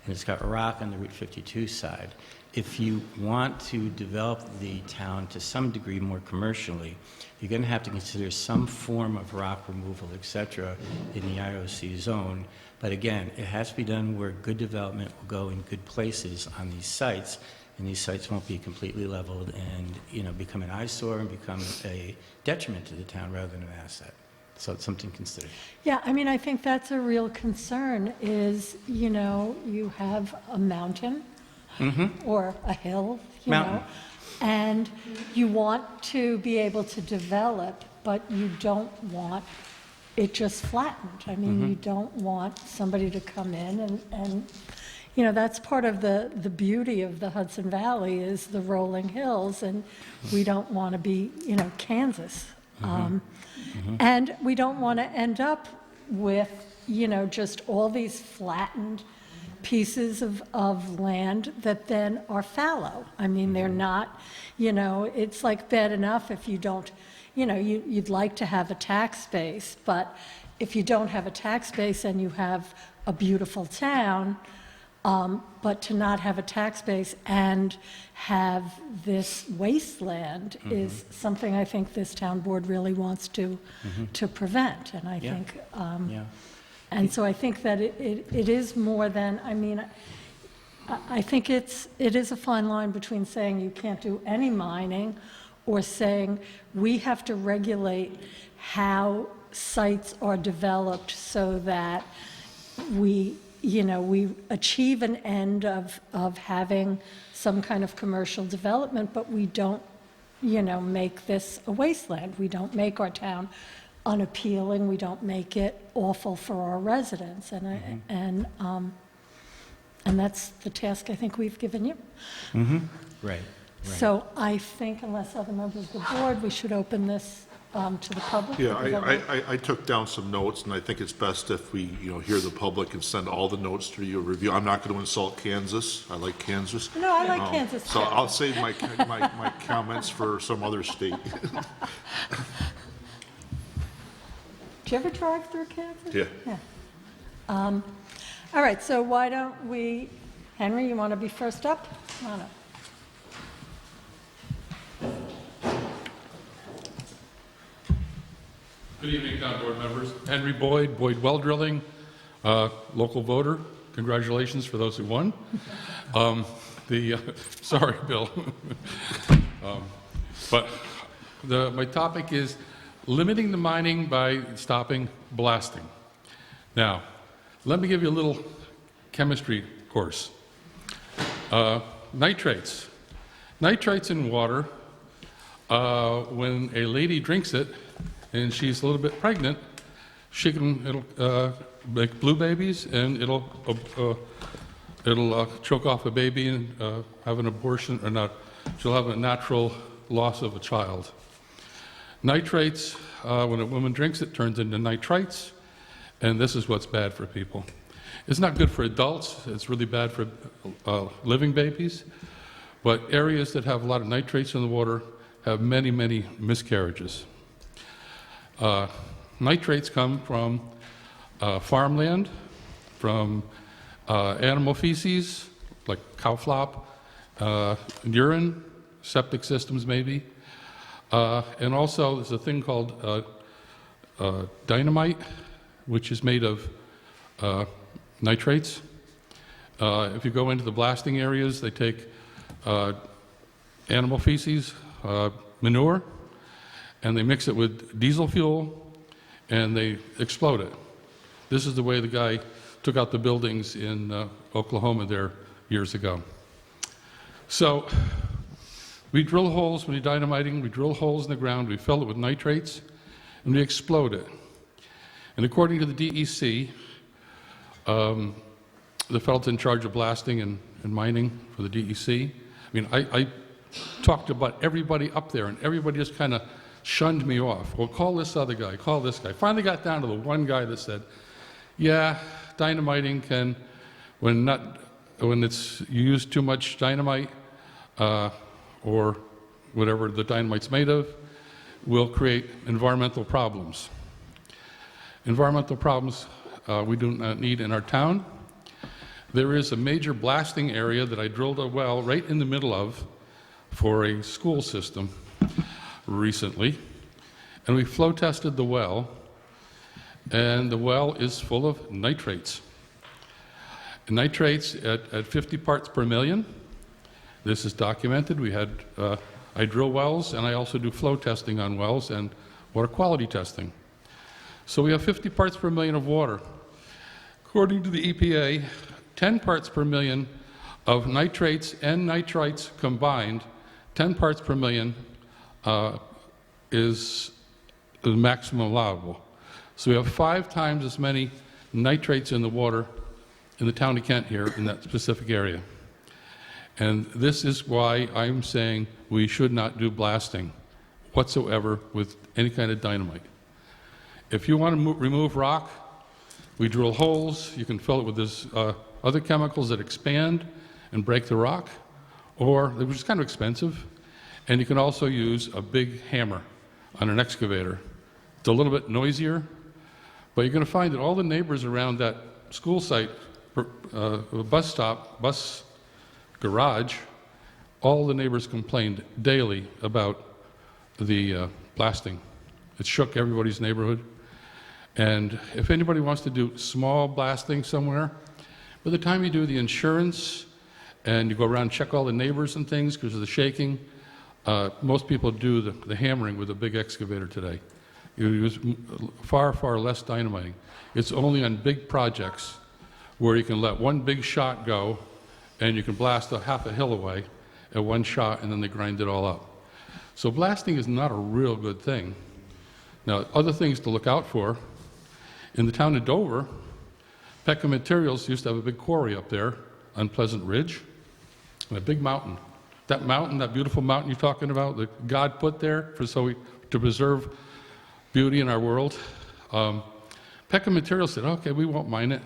and it's got rock on the Route 52 side. If you want to develop the town to some degree more commercially, you're going to have to consider some form of rock removal, et cetera, in the IOC zone. But again, it has to be done where good development will go in good places on these sites, and these sites won't be completely leveled and become an eyesore and become a detriment to the town rather than an asset. So it's something to consider. Yeah, I mean, I think that's a real concern is, you have a mountain or a hill, you know, and you want to be able to develop, but you don't want it just flattened. I mean, you don't want somebody to come in and that's part of the beauty of the Hudson Valley is the rolling hills, and we don't want to be, Kansas. And we don't want to end up with, just all these flattened pieces of land that then are fallow. I mean, they're not, it's like bad enough if you don't, you'd like to have a tax base, but if you don't have a tax base and you have a beautiful town, but to not have a tax base and have this wasteland is something I think this town board really wants to prevent. And I think, and so I think that it is more than, I mean, I think it is a fine line between saying you can't do any mining or saying we have to regulate how sites are developed so that we achieve an end of having some kind of commercial development, but we don't, make this a wasteland. We don't make our town unappealing. We don't make it awful for our residents. And that's the task I think we've given you. Right. Right. So I think, unless other members of the board, we should open this to the public. Yeah, I took down some notes, and I think it's best if we, hear the public and send all the notes to your review. I'm not going to insult Kansas. I like Kansas. No, I like Kansas So too. I'll save my comments for some other state. Do you ever drive through Kansas? Yeah. Yeah. All right, so why don't we, Henry, you want to be first up? Come on up. Good evening, town board members. Henry Boyd, Boyd Well Drilling, local voter. Congratulations for those who won. Sorry, Bill. But my topic is limiting the mining by stopping blasting. Now, let me give you a little chemistry course. Nitrates. Nitrates in water, when a lady drinks it, and she's a little bit pregnant, it'll make blue babies, and it'll choke off a baby and have an abortion, or not. She'll have a natural loss of a child. Nitrates, when a woman drinks it, turns into nitrites, and this is what's bad for people. It's not good for adults. It's really bad for living babies. But areas that have a lot of nitrates in the water have many, many miscarriages. Nitrates come from farmland, from animal feces, like cow flop, urine, septic systems maybe. And also there's a thing called dynamite, which is made of nitrates. If you go into the blasting areas, they take animal feces, manure, and they mix it with diesel fuel, and they explode it. This is the way the guy took out the buildings in Oklahoma there years ago. So we drill holes when you're dynamiting, we drill holes in the ground, we fill it with nitrates, and we explode it. And according to the DEC, the fellow's in charge of blasting and mining for the DEC. I mean, I talked about everybody up there, and everybody just kind of shunned me off. Well, call this other guy, call this guy. Finally got down to the one guy that said, yeah, dynamiting can, when you use too much dynamite or whatever the dynamite's made of, will create environmental problems. Environmental problems we do not need in our town. There is a major blasting area that I drilled a well right in the middle of for a school system recently, and we flow tested the well, and the well is full of nitrates. Nitrates at 50 parts per million. This is documented. We had, I drill wells, and I also do flow testing on wells and water quality testing. So we have 50 parts per million of water. According to the EPA, 10 parts per million of nitrates and nitrites combined, 10 parts per million is the maximum allowable. So we have 5 times as many nitrates in the water in the town of Kent here in that specific area. And this is why I'm saying we should not do blasting whatsoever with any kind of dynamite. If you want to remove rock, we drill holes. You can fill it with this other chemicals that expand and break the rock, which is kind of expensive. And you can also use a big hammer on an excavator. It's a little bit noisier, but you're going to find that all the neighbors around that school site, bus stop, bus garage, all the neighbors complained daily about the blasting. It shook everybody's neighborhood. And if anybody wants to do small blasting somewhere, by the time you do the insurance and you go around and check all the neighbors and things because of the shaking, most people do the hammering with a big excavator today. You use far, far less dynamiting. It's only on big projects where you can let one big shot go and you can blast half a hill away at one shot, and then they grind it all up. So blasting is not a real good thing. Now, other things to look out for. In the town of Dover, Peckham Materials used to have a big quarry up there on Pleasant Ridge, and a big mountain. That mountain, that beautiful mountain you're talking about, that God put there to preserve beauty in our world, Peckham Materials said, okay, we won't mine it.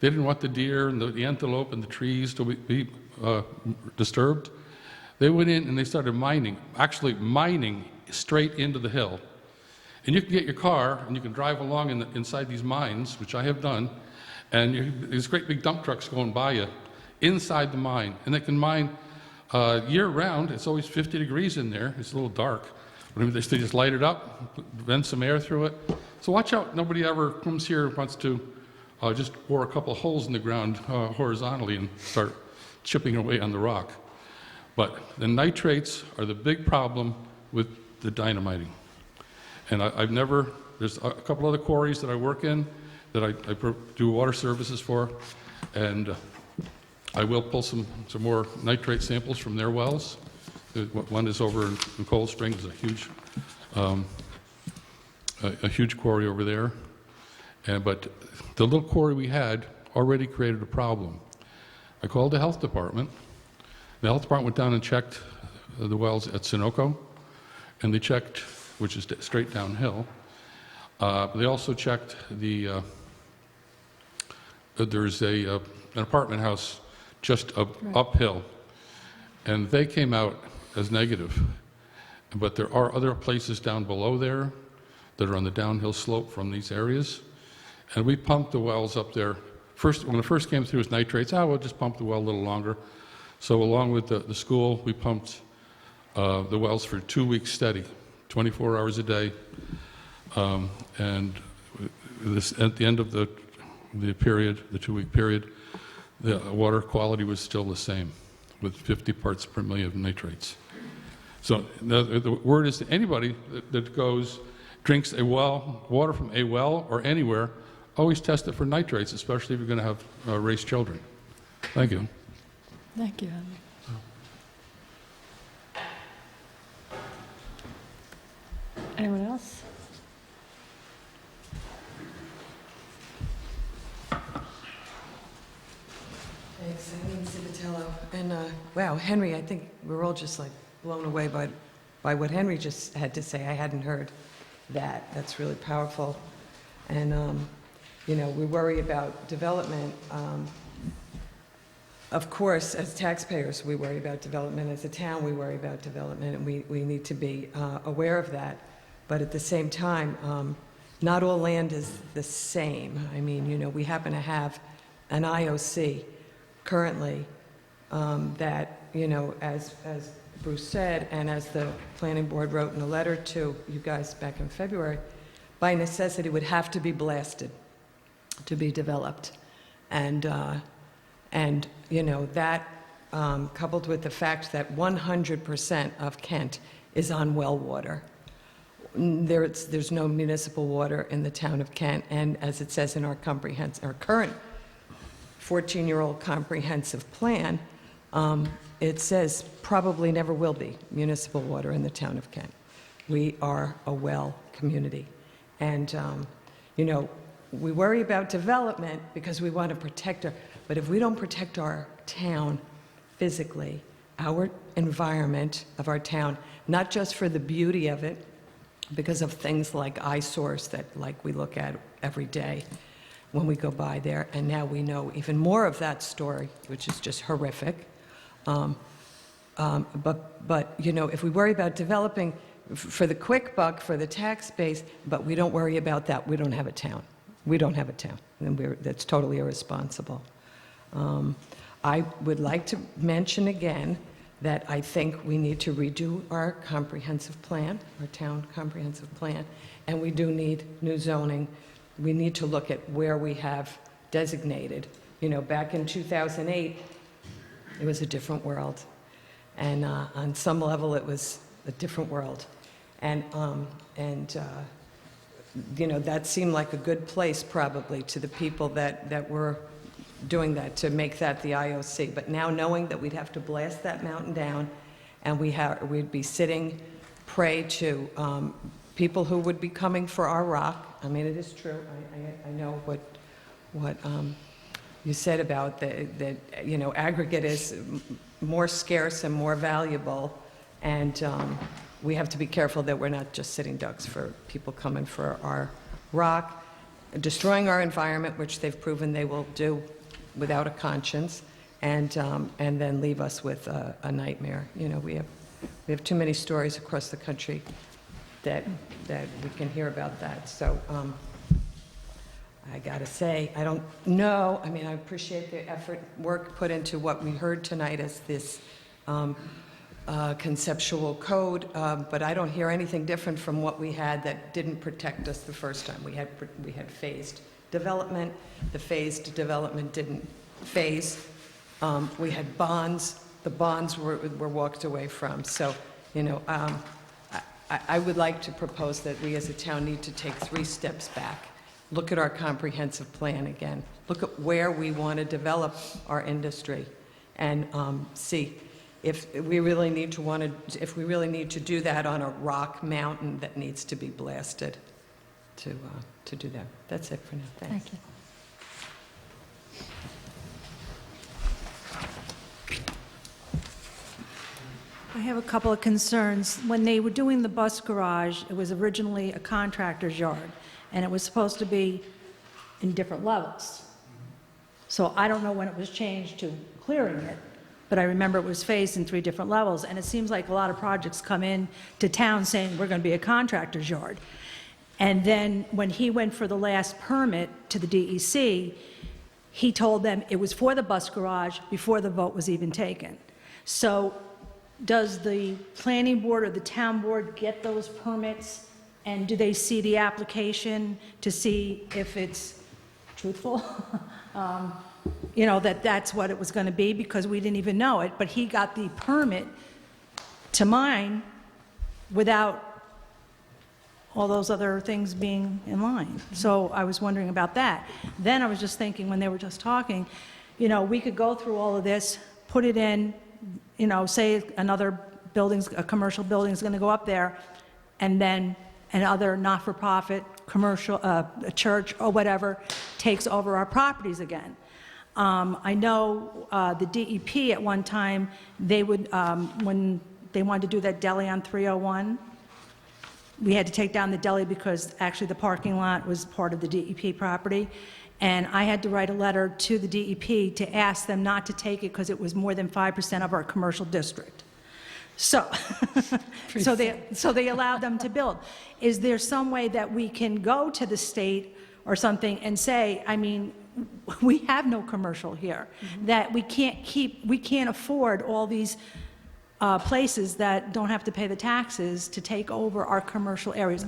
They didn't want the deer and the antelope and the trees to be disturbed. They went in and they started mining, actually mining straight into the hill. And you can get your car and you can drive along inside these mines, which I have done, and these great big dump trucks going by you inside the mine. And they can mine year-round. It's always 50 degrees in there. It's a little dark. But they just light it up, vent some air through it. So watch out. Nobody ever comes here and wants to just bore a couple of holes in the ground horizontally and start chipping away on the rock. But the nitrates are the big problem with the dynamiting. And there's a couple other quarries that I work in that I do water services for, and I will pull some more nitrate samples from their wells. One is over in Cold Spring. There's a huge quarry over there. But the little quarry we had already created a problem. I called the health department. The health department went down and checked the wells at Sunoco, and they checked which is straight downhill. They also checked there's an apartment house just uphill, and they came out as negative. But there are other places down below there that are on the downhill slope from these areas. And we pumped the wells up there. When it first came through as nitrates, we'll just pump the well a little longer. So along with the school, we pumped the wells for 2 weeks steady, 24 hours a day. And at the end of the period, the 2-week period, the water quality was still the same, with 50 parts per million of nitrates. So the word is to anybody that drinks water from a well or anywhere, always test it for nitrates, especially if you're going to have raised children. Thank you. Thank you, Henry. Anyone else? Thanks, Eileen Civitello. And wow, Henry, I think we're all just like blown away by what Henry just had to say. I hadn't heard that. That's really powerful. And, you know, we worry about development. Of course, as taxpayers, we worry about development. As a town, we worry about development, and we need to be aware of that. But at the same time, not all land is the same. I mean, you know, we happen to have an IOC currently that, you know, as Bruce said, and as the planning board wrote in a letter to you guys back in February, by necessity would have to be blasted to be developed. And you know, that coupled with the fact that 100% of Kent is on well water. There's no municipal water in the town of Kent, and as it says in our current 14-year-old comprehensive plan, it says probably never will be municipal water in the town of Kent. We are a well community. And, you know, we worry about development because we want to protect but if we don't protect our town physically, our environment of our town, not just for the beauty of it, because of things like eyesores that like we look at every day when we go by there, and now we know even more of that story, which is just horrific. But you know, if we worry about developing for the quick buck, for the tax base, but we don't worry about that, we don't have a town. We don't have a town, and that's totally irresponsible. I would like to mention again that I think we need to redo our comprehensive plan, our town comprehensive plan, and we do need new zoning. We need to look at where we have designated. You know, back in 2008, it was a different world. And on some level, it was a different world. And you know, that seemed like a good place probably to the people that were doing that, to make that the IOC. But now knowing that we'd have to blast that mountain down, and we'd be sitting prey to people who would be coming for our rock. I mean, it is true. I know what you said about that, you know, aggregate is more scarce and more valuable, and we have to be careful that we're not just sitting ducks for people coming for our rock, destroying our environment, which they've proven they will do without a conscience, and then leave us with a nightmare. You know, we have too many stories across the country that we can hear about that. So I gotta say, I don't know. I mean, I appreciate the effort, work put into what we heard tonight as this conceptual code, but I don't hear anything different from what we had that didn't protect us the first time. We had phased development. The phased development didn't phase. We had bonds. The bonds were walked away from. So, you know, I would like to propose that we as a town need to take 3 steps back. Look at our comprehensive plan again. Look at where we want to develop our industry, and see if we really need to do that on a rock mountain that needs to be blasted to do that. That's it for now. Thanks. Thank you. I have a couple of concerns. When they were doing the bus garage, it was originally a contractor's yard, and it was supposed to be in different levels. So I don't know when it was changed to clearing it, but I remember it was phased in 3 different levels, and it seems like a lot of projects come in to town saying, we're going to be a contractor's yard. And then when he went for the last permit to the DEC, he told them it was for the bus garage before the vote was even taken. So does the planning board or the town board get those permits, and do they see the application to see if it's truthful? You know, that that's what it was going to be, because we didn't even know it, but he got the permit to mine without all those other things being in line. So I was wondering about that. Then I was just thinking, when they were just talking, you know, we could go through all of this, put it in, you know, say another building's, a commercial building is going to go up there, and then another not-for-profit commercial, a church or whatever, takes over our properties again. I know the DEP at one time, they would, when they wanted to do that deli on 301, we had to take down the deli because actually the parking lot was part of the DEP property. And I had to write a letter to the DEP to ask them not to take it because it was more than 5% of our commercial district. So, so they allowed them to build. Is there some way that we can go to the state or something and say, I mean, we have no commercial here, that we can't afford all these places that don't have to pay the taxes to take over our commercial areas.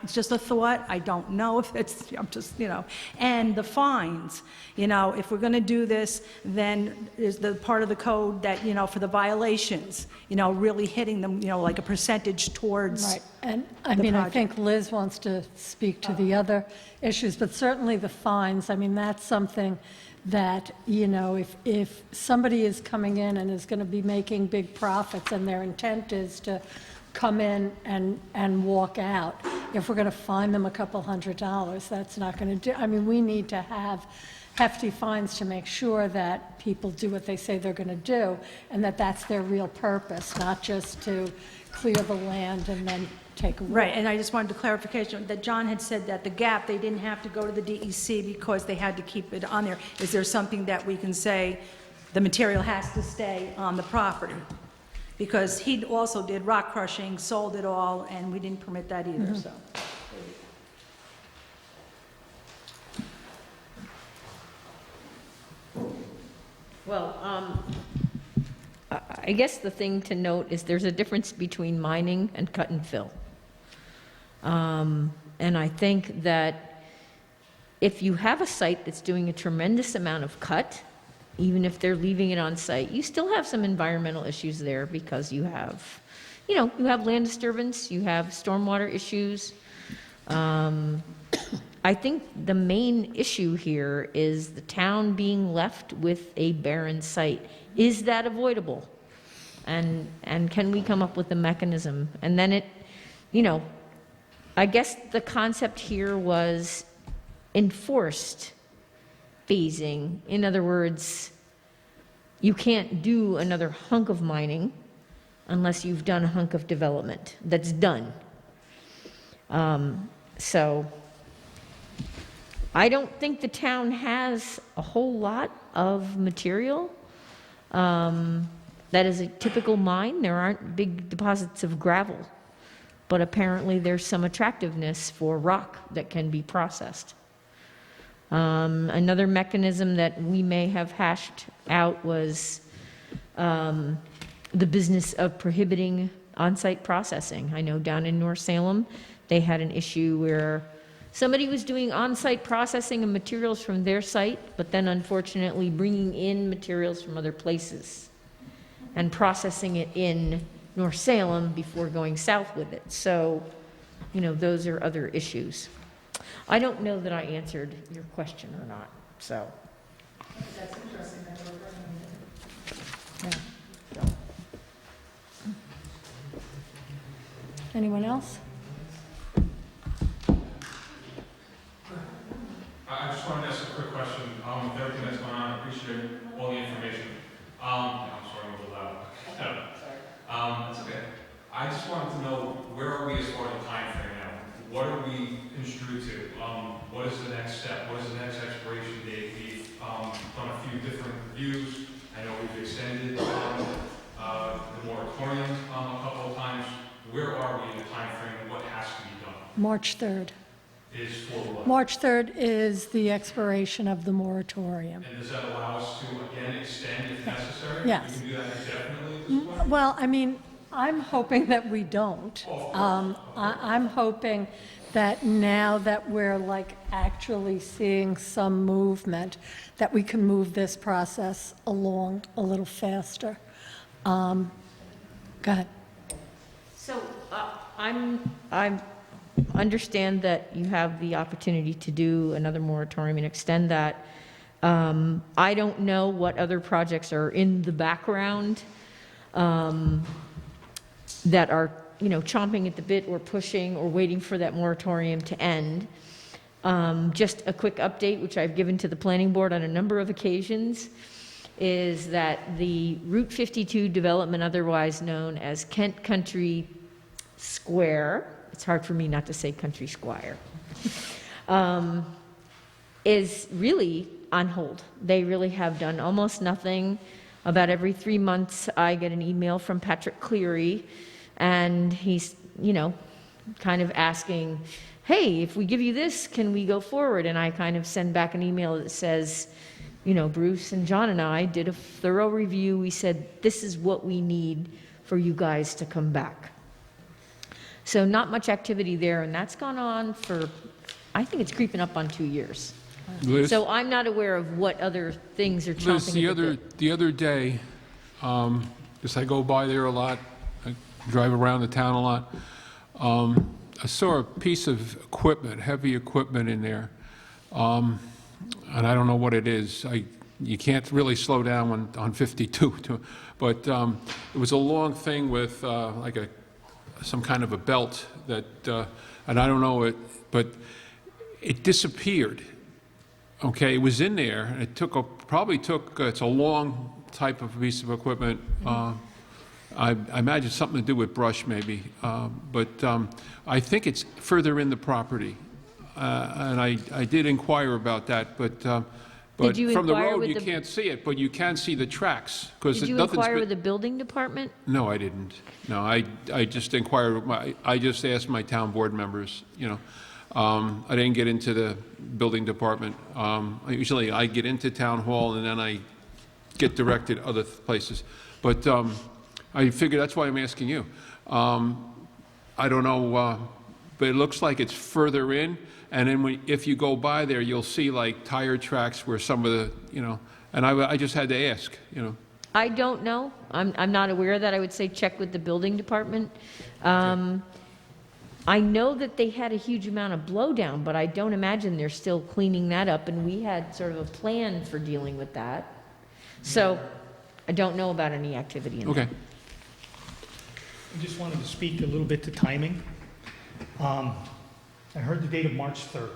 It's just a thought. I don't know if it's, I'm just, you know. And the fines, you know, if we're going to do this, then is the part of the code that, you know, for the violations, you know, really hitting them, you know, like a percentage towards. Right, and I mean, I think Liz wants to speak to the other issues, but certainly the fines, I mean, that's something that, you know, if somebody is coming in and is going to be making big profits and their intent is to come in and walk out, if we're going to fine them a couple $100, that's not going to do, I mean, we need to have hefty fines to make sure that people do what they say they're going to do, and that that's their real purpose, not just to clear the land and then take away. Right, and I just wanted clarification that John had said that the gap, they didn't have to go to the DEC because they had to keep it on there. Is there something that we can say the material has to stay on the property? Because he also did rock crushing, sold it all, and we didn't permit that either, so. Well, I guess the thing to note is there's a difference between mining and cut and fill. And I think that if you have a site that's doing a tremendous amount of cut, even if they're leaving it on site, you still have some environmental issues there because you have, you know, you have land disturbance, you have stormwater issues. I think the main issue here is the town being left with a barren site. Is that avoidable? And can we come up with a mechanism? And then it, you know, I guess the concept here was enforced phasing. In other words, you can't do another hunk of mining unless you've done a hunk of development that's done. So I don't think the town has a whole lot of material that is a typical mine. There aren't big deposits of gravel, but apparently there's some attractiveness for rock that can be processed. Another mechanism that we may have hashed out was the business of prohibiting on-site processing. I know down in North Salem, they had an issue where somebody was doing on-site processing of materials from their site, but then unfortunately bringing in materials from other places and processing it in North Salem before going south with it. So, you know, those are other issues. I don't know that I answered your question or not, so. That's interesting that we're bringing it in. Yeah. Anyone else? I just wanted to ask a quick question. With everything that's going on, I appreciate all the information. I'm sorry, I'm a little loud. That's okay. I just wanted to know, where are we as far as the time frame now? What are we construed to? What is the next step? What is the next expiration date? We've done a few different reviews. I know we've extended the moratorium a couple of times. Where are we in the time frame? What has to be done? March 3rd. Is for what? March 3rd is the expiration of the moratorium. And does that allow us to, again, extend if necessary? Yes. We can do that indefinitely at this point? Well, I mean, I'm hoping that we don't. I'm hoping that now that we're like actually seeing some movement, that we can move this process along a little faster. Go ahead. So I understand that you have the opportunity to do another moratorium and extend that. I don't know what other projects are in the background that are, chomping at the bit or pushing or waiting for that moratorium to end. Just a quick update, which I've given to the planning board on a number of occasions, is that the Route 52 development, otherwise known as Kent Country Square, it's hard for me not to say Country Squire, is really on hold. They really have done almost nothing. About every 3 months, I get an email from Patrick Cleary, and he's, kind of asking, hey, if we give you this, can we go forward? And I kind of send back an email that says, Bruce and John and I did a thorough review. We said, this is what we need for you guys to come back. So not much activity there, and that's gone on for, I think it's creeping up on 2 years. Liz? So I'm not aware of what other things are chomping at the bit. The other day, as I go by there a lot, I drive around the town a lot, I saw a piece of equipment, heavy equipment in there, and I don't know what it is. You can't really slow down on 52, but it was a long thing with like some kind of a belt that, and I don't know it, but it disappeared. Okay, it was in there, and it probably took, it's a long type of piece of equipment. I imagine something to do with brush maybe, but I think it's further in the property. And I did inquire about that, but Did you from the inquire road with you the- can't see it, but you can see the tracks. 'Cause Did you nothing's inquire been- with the building department? No, I didn't. No, I just inquired, I just asked my town board members, I didn't get into the building department. Usually I get into town hall and then I get directed other places. But I figured that's why I'm asking you. I don't know, but it looks like it's further in. And then if you go by there, you'll see like tire tracks where some of the, and I just had to ask, I don't know. I'm not aware of that. I would say check with the building department. I know that they had a huge amount of blowdown, but I don't imagine they're still cleaning that up, and we had sort of a plan for dealing with that. So I don't know about any activity in there. Okay. I just wanted to speak a little bit to timing. I heard the date of March 3rd,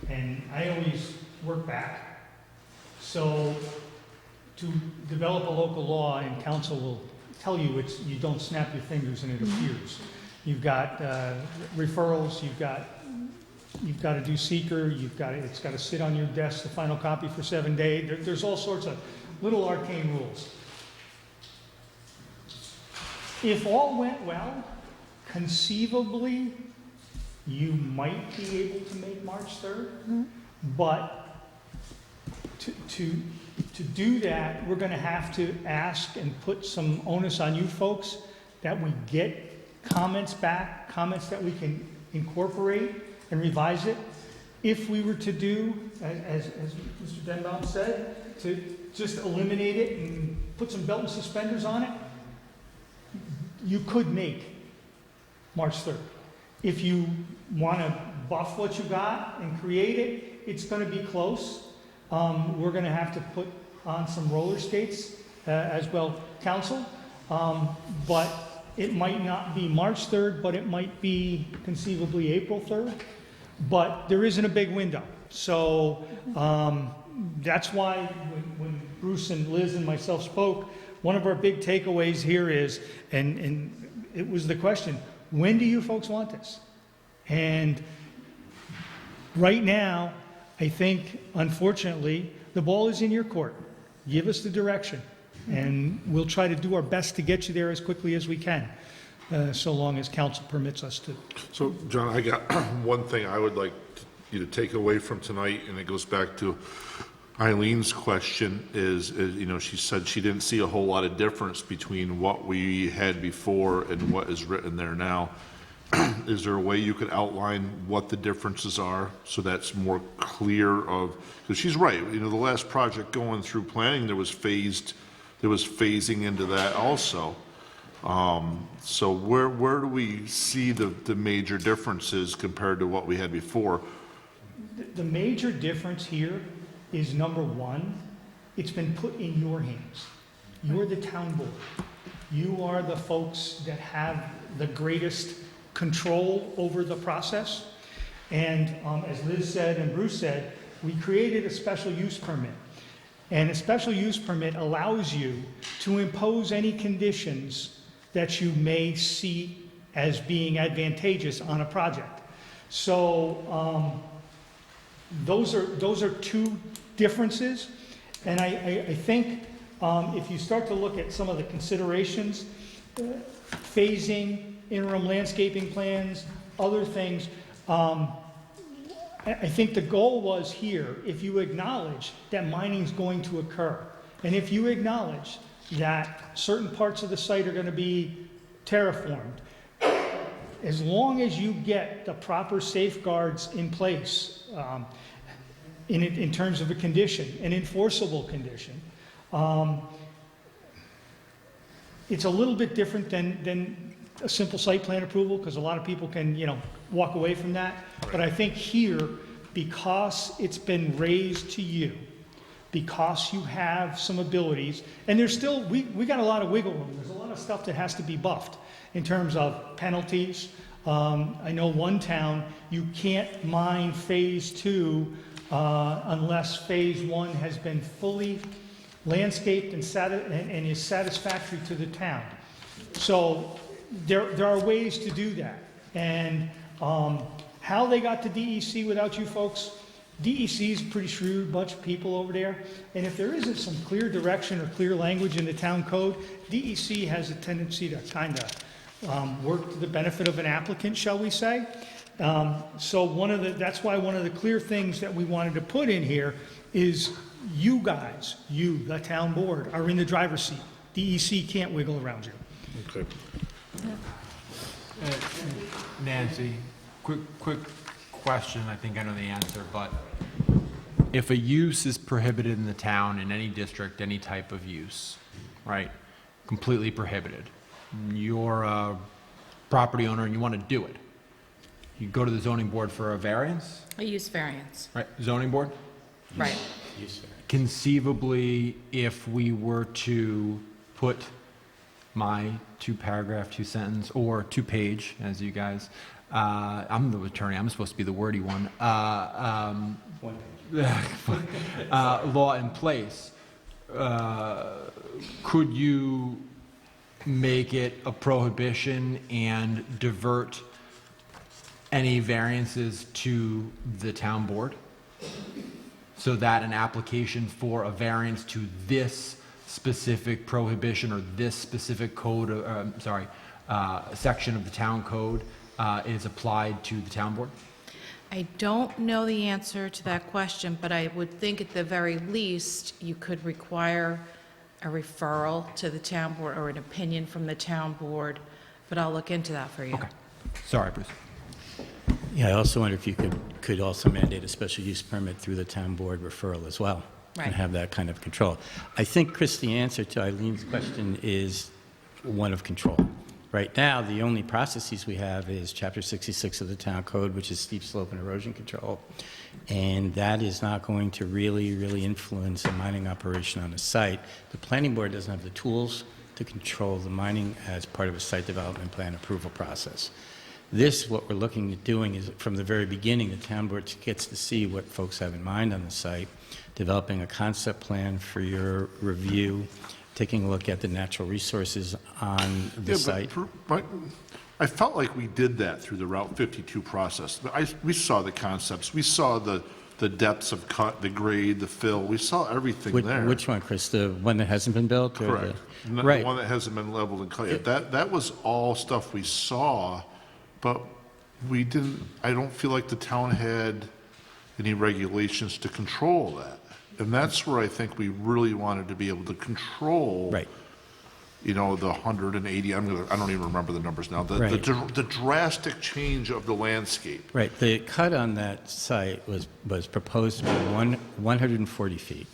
and I always work back. So to develop a local law, and council will tell you you don't snap your fingers and it appears. You've got referrals, you've got to do seeker, it's got to sit on your desk, the final copy for 7 days. There's all sorts of little arcane rules. If all went well, conceivably, you might be able to make March 3rd, but to do that, we're going to have to ask and put some onus on you folks that we get comments back, comments that we can incorporate and revise it. If we were to do, as Mr. Denbaum said, to just eliminate it and put some belt and suspenders on it, you could make March 3rd. If you want to buff what you got and create it, it's going to be close. We're going to have to put on some roller skates as well, council. But it might not be March 3rd, but it might be conceivably April 3rd. But there isn't a big window. So that's why when Bruce and Liz and myself spoke, one of our big takeaways here is, and it was the question, when do you folks want this? And right now, I think, unfortunately, the ball is in your court. Give us the direction, and we'll try to do our best to get you there as quickly as we can, so long as council permits us to. So, John, I got one thing I would like you to take away from tonight, and it goes back to Eileen's question is, you know, she said she didn't see a whole lot of difference between what we had before and what is written there now. Is there a way you could outline what the differences are so that's more clear of, because she's right, you know, the last project going through planning, there was phasing into that also. So where do we see the major differences compared to what we had before? The major difference here is, number one, it's been put in your hands. You're the town board. You are the folks that have the greatest control over the process. And as Liz said and Bruce said, we created a special use permit. And a special use permit allows you to impose any conditions that you may see as being advantageous on a project. So those are two differences. And I think if you start to look at some of the considerations, phasing, interim landscaping plans, other things, I think the goal was here, if you acknowledge that mining is going to occur, and if you acknowledge that certain parts of the site are going to be terraformed, as long as you get the proper safeguards in place in terms of a condition, an enforceable condition, it's a little bit different than a simple site plan approval, because a lot of people can, you know, walk away from that. Right. But I think here, because it's been raised to you, because you have some abilities, and there's still, we got a lot of wiggle room. There's a lot of stuff that has to be buffed in terms of penalties. I know one town, you can't mine phase 2 unless phase 1 has been fully landscaped and is satisfactory to the town. So there are ways to do that. And how they got to DEC without you folks, DEC is a pretty shrewd bunch of people over there. And if there isn't some clear direction or clear language in the town code, DEC has a tendency to kind of work to the benefit of an applicant, shall we say. So that's why one of the clear things that we wanted to put in here is you guys, you, the town board, are in the driver's seat. DEC can't wiggle around you. Okay. Nancy, quick question. I think I know the answer, but if a use is prohibited in the town, in any district, any type of use, right, completely prohibited, you're a property owner and you want to do it, you go to the zoning board for a variance? A use variance. Right, zoning board? Right. Conceivably, if we were to put my 2-paragraph, 2-sentence, or 2-page, as you guys, I'm the attorney, I'm supposed to be the wordy one, law in place, could you make it a prohibition and divert any variances to the town board, so that an application for a variance to this specific prohibition or this specific code, section of the town code is applied to the town board? I don't know the answer to that question, but I would think at the very least, you could require a referral to the town board or an opinion from the town board, but I'll look into that for you. Okay. Sorry, Bruce. Yeah, I also wonder if you could also mandate a special use permit through the town board referral as well. Right. And have that kind of control. I think, Chris, the answer to Eileen's question is one of control. Right now, the only processes we have is Chapter 66 of the Town Code, which is steep slope and erosion control. And that is not going to really influence a mining operation on a site. The planning board doesn't have the tools to control the mining as part of a site development plan approval process. This, what we're looking at doing is, from the very beginning, the town board gets to see what folks have in mind on the site, developing a concept plan for your review, taking a look at the natural resources on the Yeah, site. I felt like we did that through the Route 52 process. We saw the concepts, we saw the depths of cut, the grade, the fill, we saw everything there. Which one, Chris? The one that hasn't been built? Or Correct. The, The right. one that hasn't been leveled and cut yet. That was all stuff we saw, but we didn't, I don't feel like the town had any regulations to control that. And that's where I think we really wanted to be able to control. Right. You know, the 180, I don't even remember the numbers now, the drastic change of the landscape. Right. The cut on that site was proposed to be 140 feet.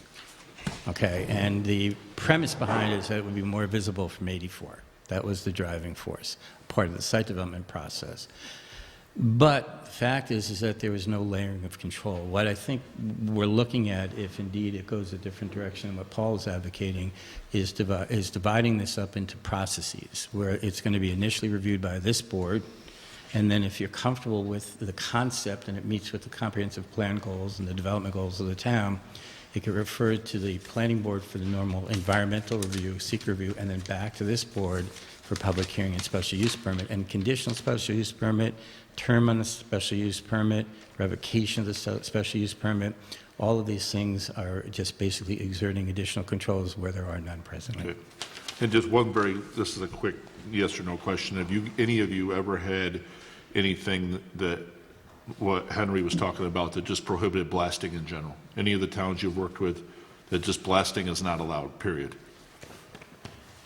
Okay. And the premise behind it is that it would be more visible from 84. That was the driving force, part of the site development process. But the fact is that there was no layering of control. What I think we're looking at, if indeed it goes a different direction than what Paul is advocating, is dividing this up into processes, where it's going to be initially reviewed by this board, and then if you're comfortable with the concept and it meets with the comprehensive plan goals and the development goals of the town, it could refer to the planning board for the normal environmental review, secret review, and then back to this board for public hearing and special use permit. And conditional special use permit, term on the special use permit, revocation of the special use permit, all of these things are just basically exerting additional controls where there are none presently. Okay. And just this is a quick yes or no question. Have any of you ever had anything that what Henry was talking about that just prohibited blasting in general? Any of the towns you've worked with that just blasting is not allowed, period?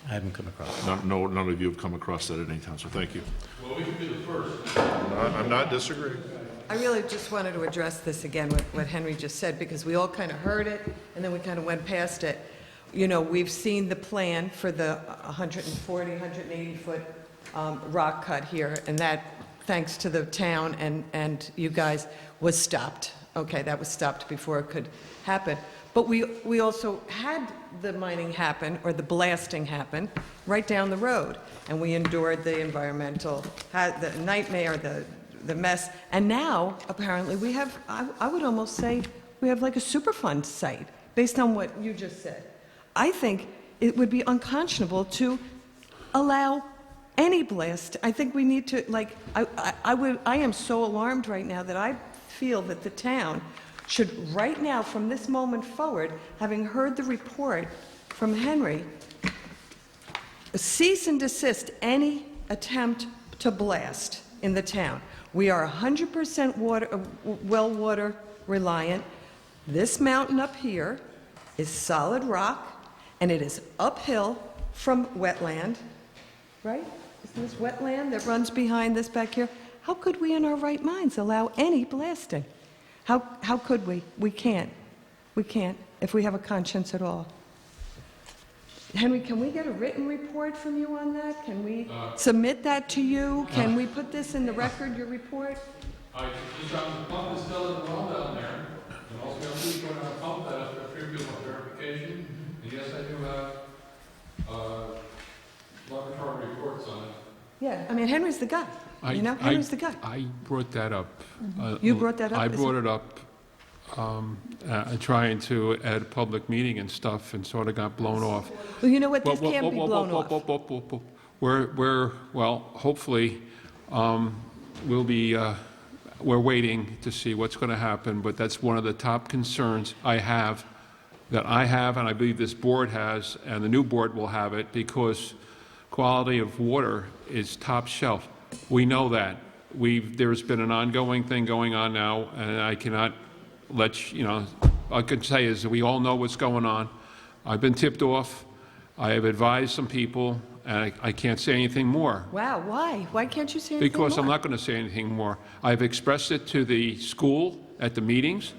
I haven't come across it. None of you have come across that at any time, so thank you. Well, we can be the first. I'm not disagreeing. I really just wanted to address this again, what Henry just said, because we all kind of heard it, and then we kind of went past it. You know, we've seen the plan for the 140, 180-foot rock cut here, and that, thanks to the town and you guys, was stopped. Okay, that was stopped before it could happen. But we also had the mining happen, or the blasting happen, right down the road. And we endured the environmental, the nightmare, the mess. And now, apparently, we have, I would almost say, we have like a Superfund site, based on what you just said. I think it would be unconscionable to allow any blast. I think we need to, like, I am so alarmed right now that I feel that the town should right now, from this moment forward, having heard the report from Henry, cease and desist any attempt to blast in the town. We are 100% well water reliant. This mountain up here is solid rock, and it is uphill from wetland, right? Isn't this wetland that runs behind this back here? How could we in our right minds allow any blasting? How could we? We can't. We can't if we have a conscience at all. Henry, can we get a written report from you on that? Can we submit that to you? Can we put this in the record, your report? I just found the pump is still in the well down there, and also I'm going to pump that after a previous verification. And yes, I do have laboratory reports on it. Yeah, I mean, Henry's the guy. Henry's the guy. I brought that up. You brought that up? I brought it up trying to at a public meeting and stuff, and sort of got blown off. Well, you know what? This can't be blown off. Well, hopefully, we're waiting to see what's going to happen, but that's one of the top concerns I have, and I believe this board has, and the new board will have it, because quality of water is top shelf. We know that. There's been an ongoing thing going on now, and I cannot let you know. All I can say is that we all know what's going on. I've been tipped off. I have advised some people, and I can't say anything more. Wow, why? Why can't you say anything more? Because I'm not going to say anything more. I've expressed it to the school at the meetings.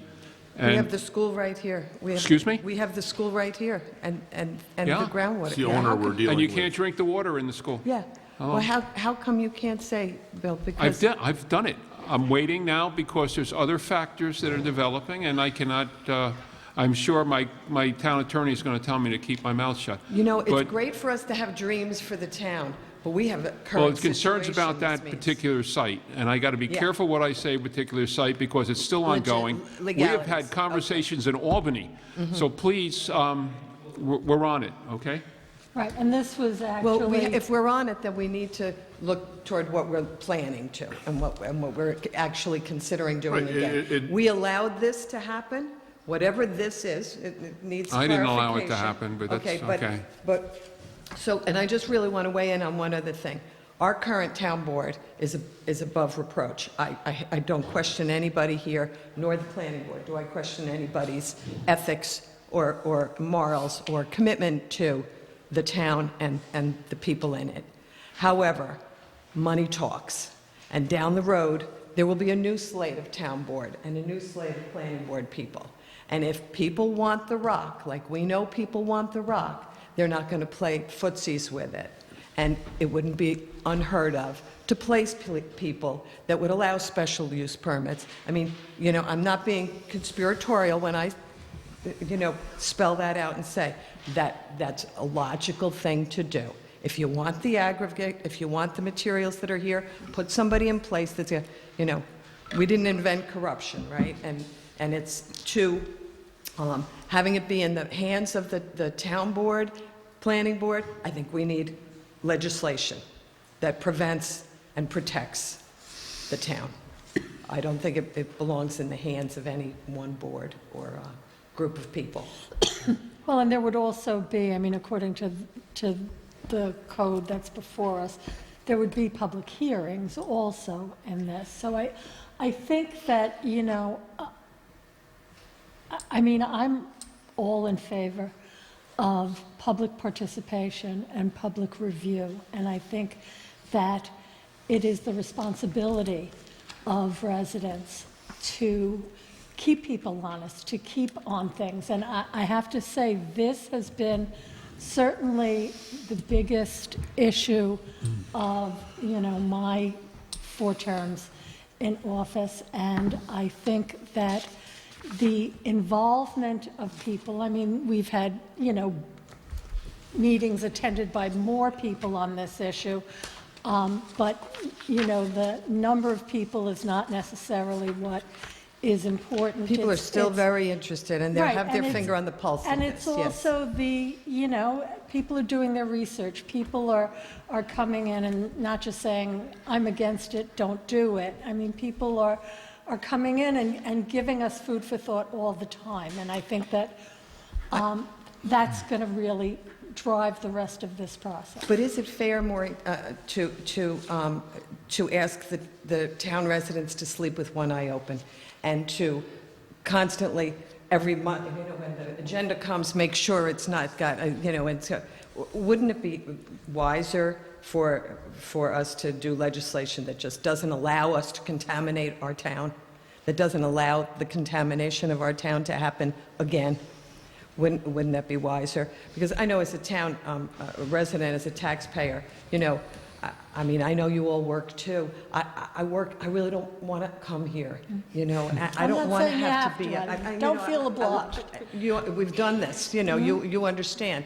We have the school right here. Excuse me? We have the school right here, and the groundwater. It's the owner we're dealing with. And you can't drink the water in the school. Yeah. Well, how come you can't say, Bill? Because I've done it. I'm waiting now because there's other factors that are developing, and I cannot. I'm sure my town attorney is going to tell me to keep my mouth shut. You know, it's great for us to have dreams for the town, but we have a current Well, it's concerns situation, about that this means. particular site, and I got to be careful what I say particular site because it's still ongoing. We have had conversations in Albany, so please, we're on it. Okay. Right, and this was Well, actually, if we're on it, then we need to look toward what we're planning to and what we're actually considering doing Right, again. We allowed this to happen, whatever this is, it needs I didn't allow it to clarification. happen, but that's okay. But, so, and I just really want to weigh in on one other thing. Our current town board is above reproach. I don't question anybody here, nor the planning board. Do I question anybody's ethics or morals or commitment to the town and the people in it? However, money talks. And down the road, there will be a new slate of town board and a new slate of planning board people. And if people want the rock, like we know people want the rock, they're not going to play footsies with it. And it wouldn't be unheard of to place people that would allow special use permits. I mean, you know, I'm not being conspiratorial when I, you know, spell that out and say that that's a logical thing to do. If you want the aggregate, if you want the materials that are here, put somebody in place that's, you know, we didn't invent corruption, right? And it's to having it be in the hands of the town board, planning board. I think we need legislation that prevents and protects the town. I don't think it belongs in the hands of any one board or group of people. well, and there would also be, I mean, according to the code that's before us, there would be public hearings also in this. So I think that, you know, I mean, I'm all in favor of public participation and public review. And I think that it is the responsibility of residents to keep people honest, to keep on things. And I have to say, this has been certainly the biggest issue of, you know, my 4 terms in office. And I think that the involvement of people, I mean, we've had, you know, meetings attended by more people on this issue, but, you know, the number of people is not necessarily what is important. People are still very interested, and they Right, have their and it's- finger on the pulse of And this, it's yes. also the, you know, people are doing their research. People are coming in and not just saying, I'm against it, don't do it. I mean, people are coming in and giving us food for thought all the time. And I think that that's going to really drive the rest of this process. But is it fair, Maureen, to ask the town residents to sleep with one eye open and to constantly, every month, you know, when the agenda comes, make sure it's not got, you know, and so, wouldn't it be wiser for us to do legislation that just doesn't allow us to contaminate our town, that doesn't allow the contamination of our town to happen again? Wouldn't that be wiser? Because I know as a town resident, as a taxpayer, you know, I mean, I know you all work too. I work, I really don't want to come here, you know. I I'm don't not want to saying you have have to be. to. you Don't know, feel obliged. We've done this, you know, you understand.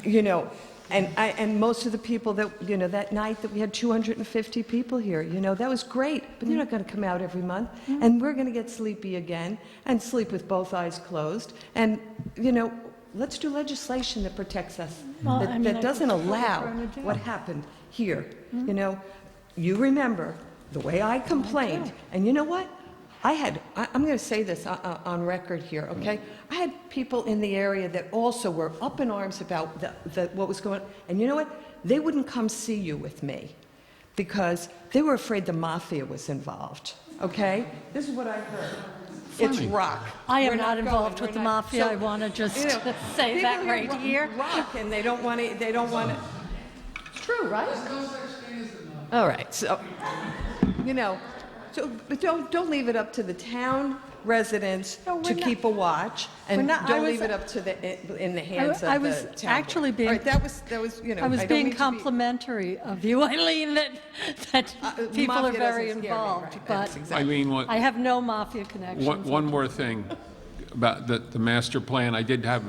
You know, and most of the people that, you know, that night that we had 250 people here, you know, that was great, but they're not going to come out every month. And we're going to get sleepy again and sleep with both eyes closed. And, you know, let's do legislation that protects us, Well, I mean, that I doesn't think that's what we're allow trying to do. what happened here. You know, you remember the way I complained. And you know what? I'm going to say this on record here, okay? I had people in the area that also were up in arms about what was going on. And you know what? They wouldn't come see you with me because they were afraid the mafia was involved, okay? This is what I heard. It's rock. I We're am not going. involved We're with the not- mafia. so, I want to just you know, say that people right here. Rock, and they don't want to. It's true, right? All right. So, you know, but don't leave it up to the town residents No, we're to not- keep a watch, and not- I don't was- leave it up to in the hands I of was the town board. actually being- All right, that was you know. I was don't being mean to be- complimentary of you, Eileen, that people are mafia very doesn't scare me, involved, right, but that's exactly- Eileen, I have no mafia connections. one more thing about the master plan. I did have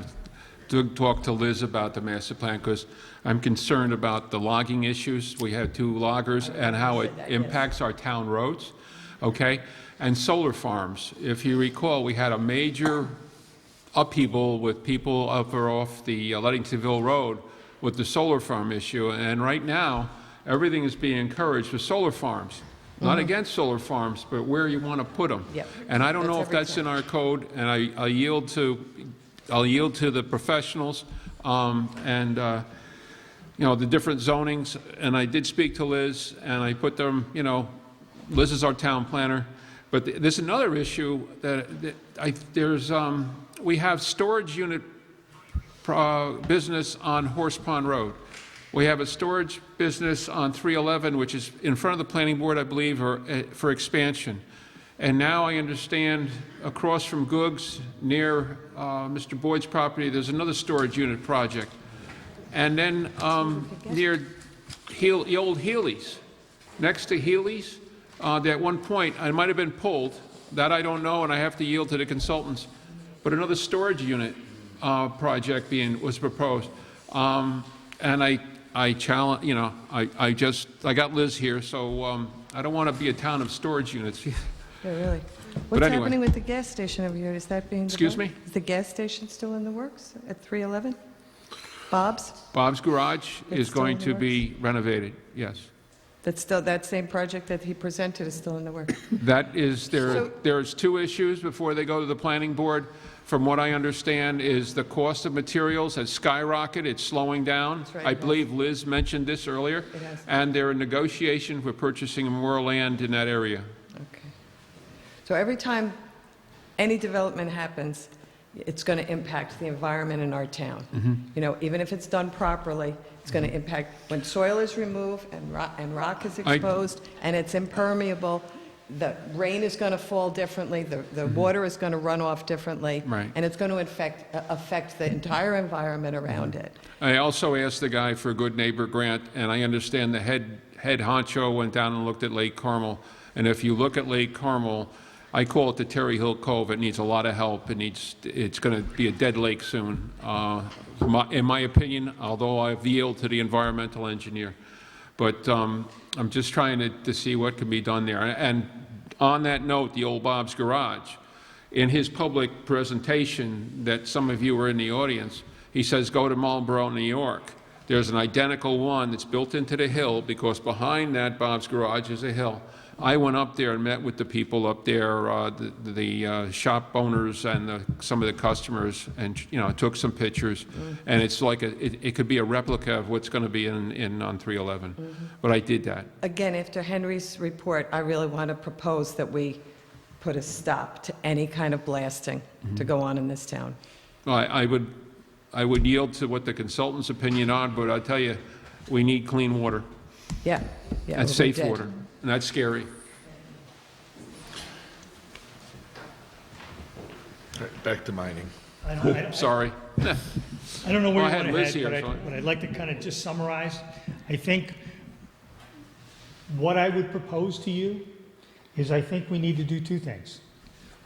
to talk to Liz about the master plan because I'm concerned about the logging issues. We have 2 loggers and how it impacts our town roads, okay? And solar farms. If you recall, we had a major upheaval with people up or off the Ludingtonville Road with the solar farm issue. And right now, everything is being encouraged with solar farms. Not against solar farms, but where you want to put them. Yep. And I don't know That's if that's in our code, and I yield to the professionals, you know, the different zonings. And I did speak to Liz, and I put them, you know, Liz is our town planner. But there's another issue we have storage unit business on Horse Pond Road. We have a storage business on 311, which is in front of the planning board, I believe, or for expansion. And now I understand across from Goog's, near Mr. Boyd's property, there's another storage unit project. And then near the old Healy's, next to Healy's, at one point, I might have been pulled, that I don't know, and I have to yield to the consultants, but another storage unit project was proposed. And I challenge, you know, I got Liz here, so I don't want to be a town of storage units. Yeah, really. What's anyway. happening with the gas station over here? Is that being developed? Excuse me? Is the gas station still in the works at 311? Bob's? Bob's Garage It's is still going in the to works? be renovated, yes. That's still, that same project that he presented is still in the works? That is, there's two issues before they go to the planning board. From what I understand is the cost of materials has skyrocketed, it's slowing down. That's right, I it has. believe Liz mentioned this earlier. It has. And they're in negotiation for purchasing more land in that area. Okay. So every time any development happens, it's going to impact the environment in our town. You know, even if it's done properly, it's going to impact, when soil is removed and rock is exposed and it's impermeable, the rain is going to fall differently, the water is going to run off differently. Right. And it's going to affect the entire environment around it. I also asked the guy for a good neighbor grant, and I understand the head honcho went down and looked at Lake Carmel. And if you look at Lake Carmel, I call it the Terry Hill Cove. It needs a lot of help. It's going to be a dead lake soon, in my opinion, although I've yielded to the environmental engineer. But I'm just trying to see what can be done there. And on that note, the old Bob's Garage, in his public presentation that some of you were in the audience, he says, go to Marlboro, New York. There's an identical one that's built into the hill because behind that Bob's Garage is a hill. I went up there and met with the people up there, the shop owners and some of the customers, and you know, took some pictures. And it's like it could be a replica of what's going to be on 311. But I did that. Again, after Henry's report, I really want to propose that we put a stop to any kind of blasting to go on in this town. I would yield to what the consultant's opinion on, but I'll tell you, we need clean water. Yeah. And safe water. And that's scary. All right, back to mining. Sorry. I don't know where Well, I you had want to Liz head, here, but I'd like to kind of just summarize. I think what I would propose to you is I think we need to do two things.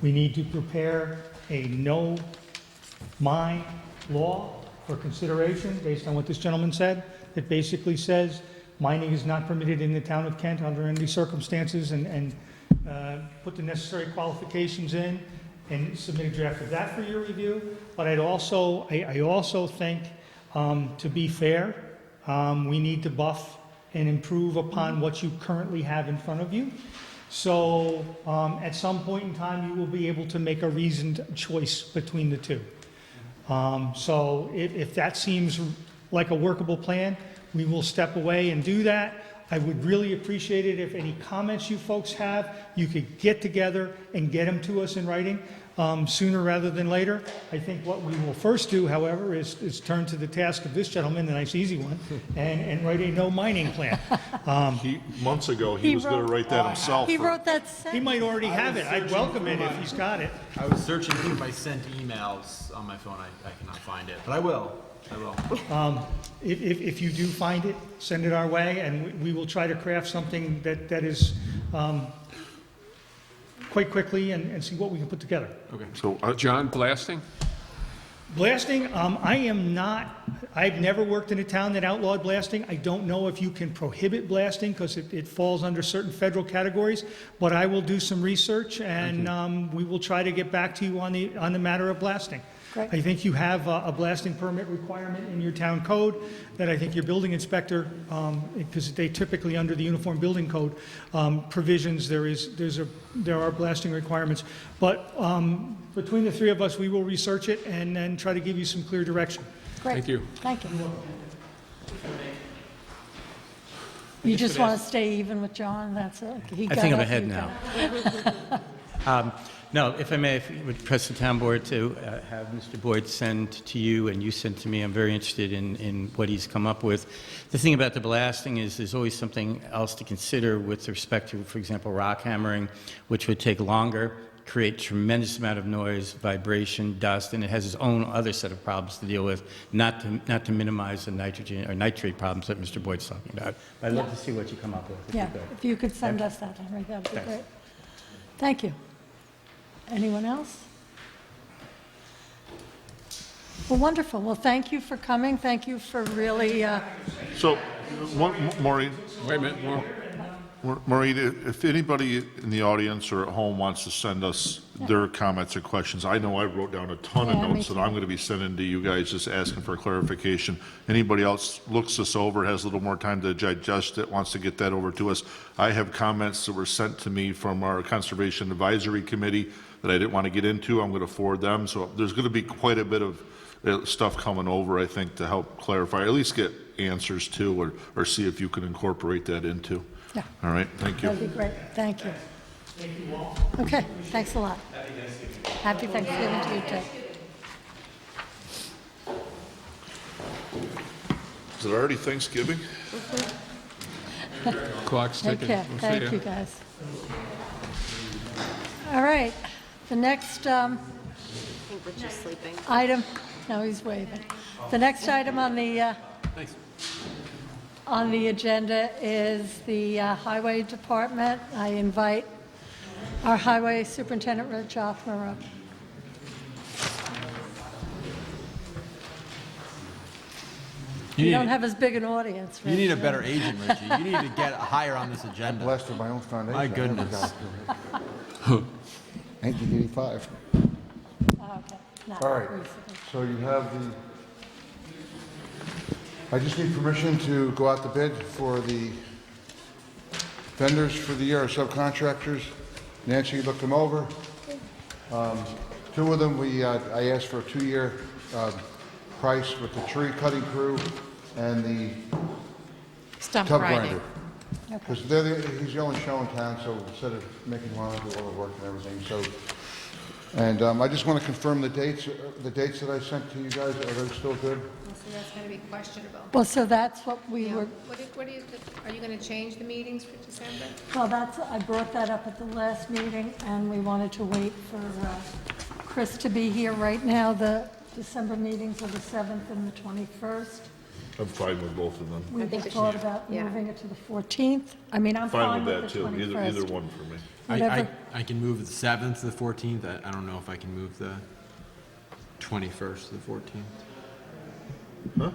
We need to prepare a no-mine law for consideration based on what this gentleman said. It basically says mining is not permitted in the town of Kent under any circumstances, and put the necessary qualifications in and submit a draft of that for your review. But I also think, to be fair, we need to buff and improve upon what you currently have in front of you. So at some point in time, you will be able to make a reasoned choice between the two. So if that seems like a workable plan, we will step away and do that. I would really appreciate it if any comments you folks have, you could get together and get them to us in writing sooner rather than later. I think what we will first do, however, is turn to the task of this gentleman, the nice easy one, and write a no mining plan. Months ago, he was going to write that himself. He wrote that He sentence. might already have it. I'd welcome it if he's got it. I was searching through my sent emails on my phone. I cannot find it, but I will. If you do find it, send it our way, and we will try to craft something that is quite quickly and see what we can put together. Okay. So John, blasting? Blasting, I've never worked in a town that outlawed blasting. I don't know if you can prohibit blasting because it falls under certain federal categories, but I will do some research and we will try to get back to you on the matter of blasting. Great. I think you have a blasting permit requirement in your town code that I think your building inspector, because they typically, under the Uniform Building Code provisions, there are blasting requirements. But between the three of us, we will research it and then try to give you some clear direction. Great. Thank you. Thank you. You just want to stay even with John? That's it? I think I'm ahead now. No, if I may, if you would press the town board to have Mr. Boyd send to you and you send to me, I'm very interested in what he's come up with. The thing about the blasting is there's always something else to consider with respect to, for example, rock hammering, which would take longer, create tremendous amount of noise, vibration, dust, and it has its own other set of problems to deal with, not to minimize the nitrogen or nitrate problems that Mr. Boyd's talking about. But I'd love to see what you come up with. Yeah, if you could send us that, Henry, that would be Thanks. great. Thank you. Anyone else? Well, wonderful. Well, thank you for coming. Thank you for really, So, Maureen, Wait a minute, more. Maureen, if anybody in the audience or at home wants to send us their comments or questions, I know I wrote down a ton of Yeah, me notes that too. I'm going to be sending to you guys, just asking for clarification. Anybody else looks this over, has a little more time to digest it, wants to get that over to us. I have comments that were sent to me from our Conservation Advisory Committee that I didn't want to get into. I'm going to forward them. So there's going to be quite a bit of stuff coming over, I think, to help clarify, at least get answers to, or see if you can incorporate that into. yeah, All right, thank you. that'd be great. Thank you. Okay, thanks a lot. Happy Thanksgiving to you, too. Is it already Thanksgiving? Clock's Take ticking. care. We'll see Thank ya. you, guys. All right, the next I think Rich is sleeping. item, no, he's waving. The next item on the, on the agenda is the Highway Department. I invite our Highway Superintendent, Rich Offmer, up. You don't have as big an audience, You Rich. need a better agent, Richie. You need to get higher on this agenda. Blessed with my own foundation. My I never goodness. got here. 1985. Oh, okay. Not All right, recently. so you have I just need permission to go out to bid for the vendors for the year, our subcontractors. Nancy looked them over. Two of them, I asked for a 2-year price with the tree cutting crew and the Stump tub grinding. grinder. Because he's the only show in town, so instead of making Ron do all the work and everything, so. And I just want to confirm the dates that I sent to you guys, are those still good? So that's going to be questionable. Well, so that's what we were, Are you going to change the meetings for December? well, I brought that up at the last meeting, and we wanted to wait for Chris to be here. Right now, the December meetings are the 7th and the 21st. I'm fine with both of them. We think had we thought should- about yeah. moving it to the 14th. I mean, I'm Fine with the that, too. 21st. Either one for me. Whatever. I can move the 7th to the 14th. I don't know if I can move the 21st to the 14th. What?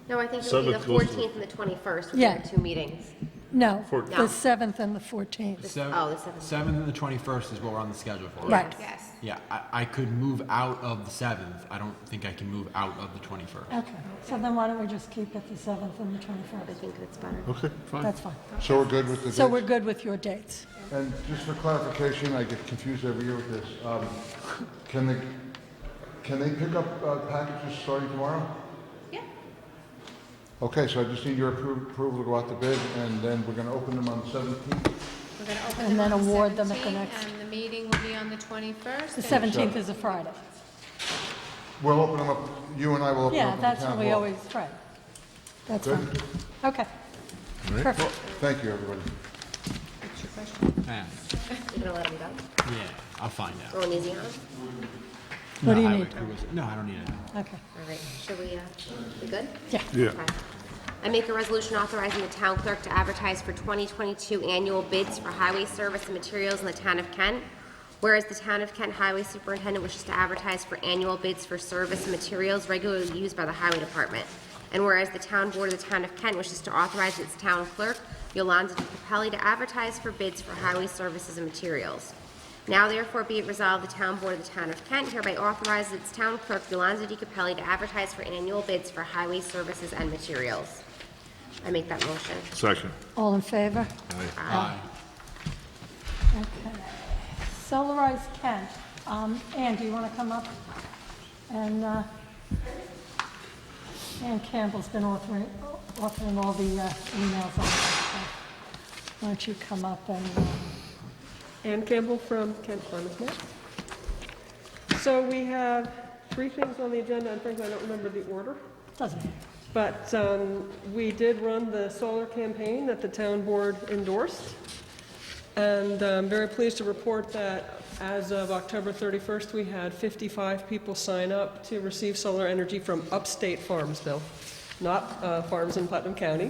No, I think it would be the 7th goes to the- 14th and the 21st, would Yeah. be the 2 meetings. No, For- the No. 7th and the 14th. Oh, the 7th. 7th and the 21st is what we're on the schedule for. Right. Yes. Yeah, I could move out of the 7th. I don't think I can move out of the 21st. Okay, so then why don't we just keep it the 7th and the I 21st? think that's better. Okay, fine. That's fine. So we're good with the dates? So we're good with your dates. And just for clarification, I get confused every year with this. Can they pick up packages starting tomorrow? Yeah. Okay, so I just need your approval to go out to bid, and then we're going to open them on the 17th. We're going to open And them then on the award them at the 17th, next- And the meeting will be on the 21st. The and- 17th is a Friday. We'll open them up, you and I will open them Yeah, up in the that's town what we hall. always, right. That's Good? fine. Okay. Perfect. Thank you, everybody. What's your question? Yeah, You're going to let them go? yeah, I'll find out. Roll easy on? What do you I need? would- No, I don't need it. Okay. All right, should we good? Yeah. Yeah. Okay. I make a resolution authorizing the town clerk to advertise for 2022 annual bids for highway service and materials in the town of Kent. Whereas the town of Kent Highway Superintendent wishes to advertise for annual bids for service and materials regularly used by the Highway Department. And whereas the town board of the town of Kent wishes to authorize its town clerk, Yolanda Capelli, to advertise for bids for highway services and materials. Now therefore be it resolved, the town board of the town of Kent hereby authorizes its town clerk, Yolanda Di Capelli, to advertise for annual bids for highway services and materials. I make that motion. Second. All in favor? Aye. Okay. Solarize Kent. Ann, do you want to come up? And Ann Campbell's been authoring all the emails on this stuff. Why don't you come up and... Ann Campbell from Kent Climate Net. So we have 3 things on the agenda, and frankly, I don't remember the order. Doesn't matter. But we did run the solar campaign that the town board endorsed. And I'm very pleased to report that as of October 31st, we had 55 people sign up to receive solar energy from upstate Farmsville, not farms in Putnam County.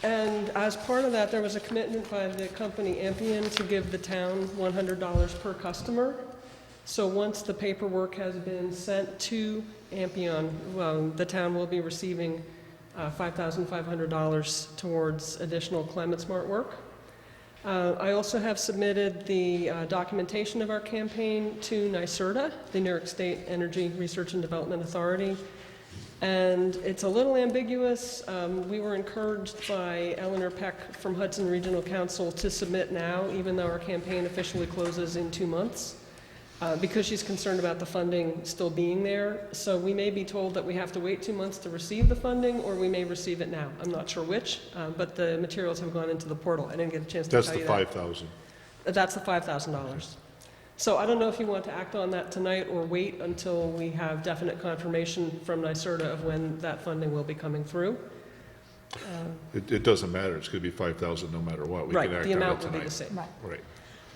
And as part of that, there was a commitment by the company Ampion to give the town $100 per customer. So once the paperwork has been sent to Ampion, the town will be receiving $5,500 towards additional climate smart work. I also have submitted the documentation of our campaign to NYSERDA, the New York State Energy Research and Development Authority. And it's a little ambiguous. We were encouraged by Eleanor Peck from Hudson Regional Council to submit now, even though our campaign officially closes in 2 months, because she's concerned about the funding still being there. So we may be told that we have to wait 2 months to receive the funding, or we may receive it now. I'm not sure which, but the materials have gone into the portal. I didn't get a chance to tell you that. That's the 5,000. That's the $5,000. So I don't know if you want to act on that tonight or wait until we have definite confirmation from NYSERDA of when that funding will be coming through. It doesn't matter. It's going to be 5,000 no matter what. We can Right, act the on it amount will be tonight. the same. Right. Right.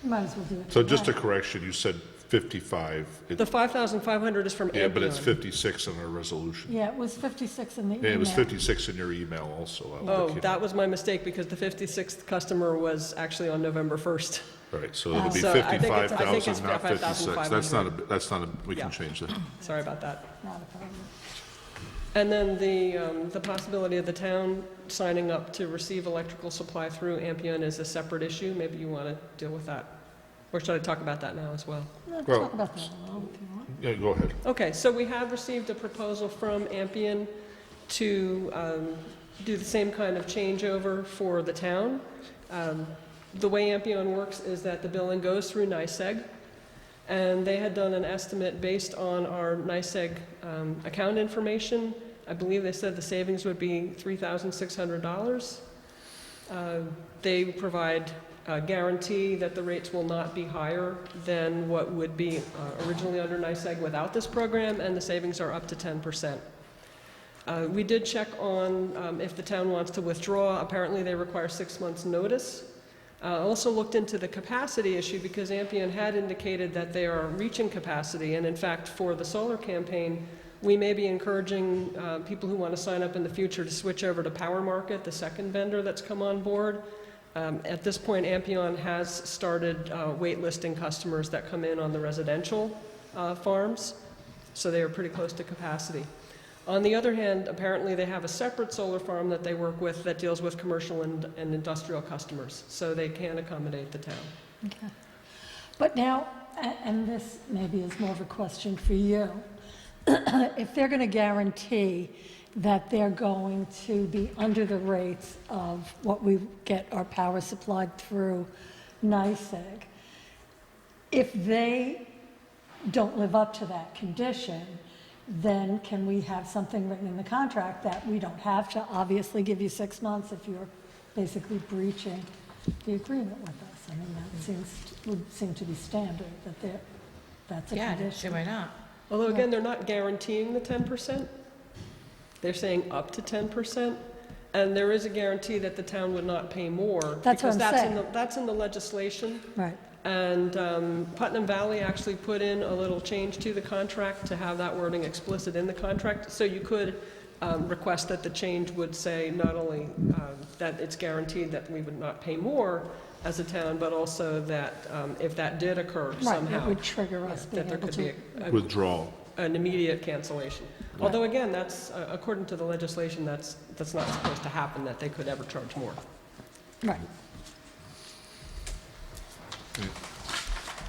Might as well do it. So just a tonight. correction, you said 55. The 5,500 is from Ampion. Yeah, but it's 56 in our resolution. Yeah, it was 56 in the And email. it was 56 in your email also. I'll let Oh, you know. that was my mistake, because the 56th customer was actually on November 1st. Right, so it'll be So I think it's 55,000, not 56. 5,500. That's not a, we can Yeah. change that. Sorry about that. Not a problem. And then the possibility of the town signing up to receive electrical supply through Ampion is a separate issue. Maybe you want to deal with that. Or should I talk about that now as well? Let's Well- talk about that a little if you want. Yeah, go ahead. Okay, so we have received a proposal from Ampion to do the same kind of changeover for the town. The way Ampion works is that the billing goes through NYSEG, and they had done an estimate based on our NYSEG account information. I believe they said the savings would be $3,600. They provide a guarantee that the rates will not be higher than what would be originally under NYSEG without this program, and the savings are up to 10%. We did check on if the town wants to withdraw. Apparently, they require 6 months' notice. Also looked into the capacity issue, because Ampion had indicated that they are reaching capacity, and in fact, for the solar campaign, we may be encouraging people who want to sign up in the future to switch over to Power Market, the second vendor that's come on board. At this point, Ampion has started waitlisting customers that come in on the residential farms, so they are pretty close to capacity. On the other hand, apparently they have a separate solar farm that they work with that deals with commercial and industrial customers, so they can accommodate the town. Okay. But now, and this maybe is more of a question for you, if they're going to guarantee that they're going to be under the rates of what we get our power supplied through NYSEG, if they don't live up to that condition, then can we have something written in the contract that we don't have to obviously give you 6 months if you're basically breaching the agreement with us? I mean, that would seem to be standard, that that's a Yeah, I don't see condition. why not. Although again, they're not guaranteeing the 10%. They're saying up to 10%. And there is a guarantee that the town would not pay more. That's what I'm because saying. that's in the legislation. Right. And Putnam Valley actually put in a little change to the contract to have that wording explicit in the contract. So you could request that the change would say not only that it's guaranteed that we would not pay more as a town, but also that if that did occur somehow, Right, it would trigger us being that there able could be to, Withdrawal. an immediate cancellation. Although again, that's, according to the legislation, that's not supposed to happen, that they could ever charge more. right.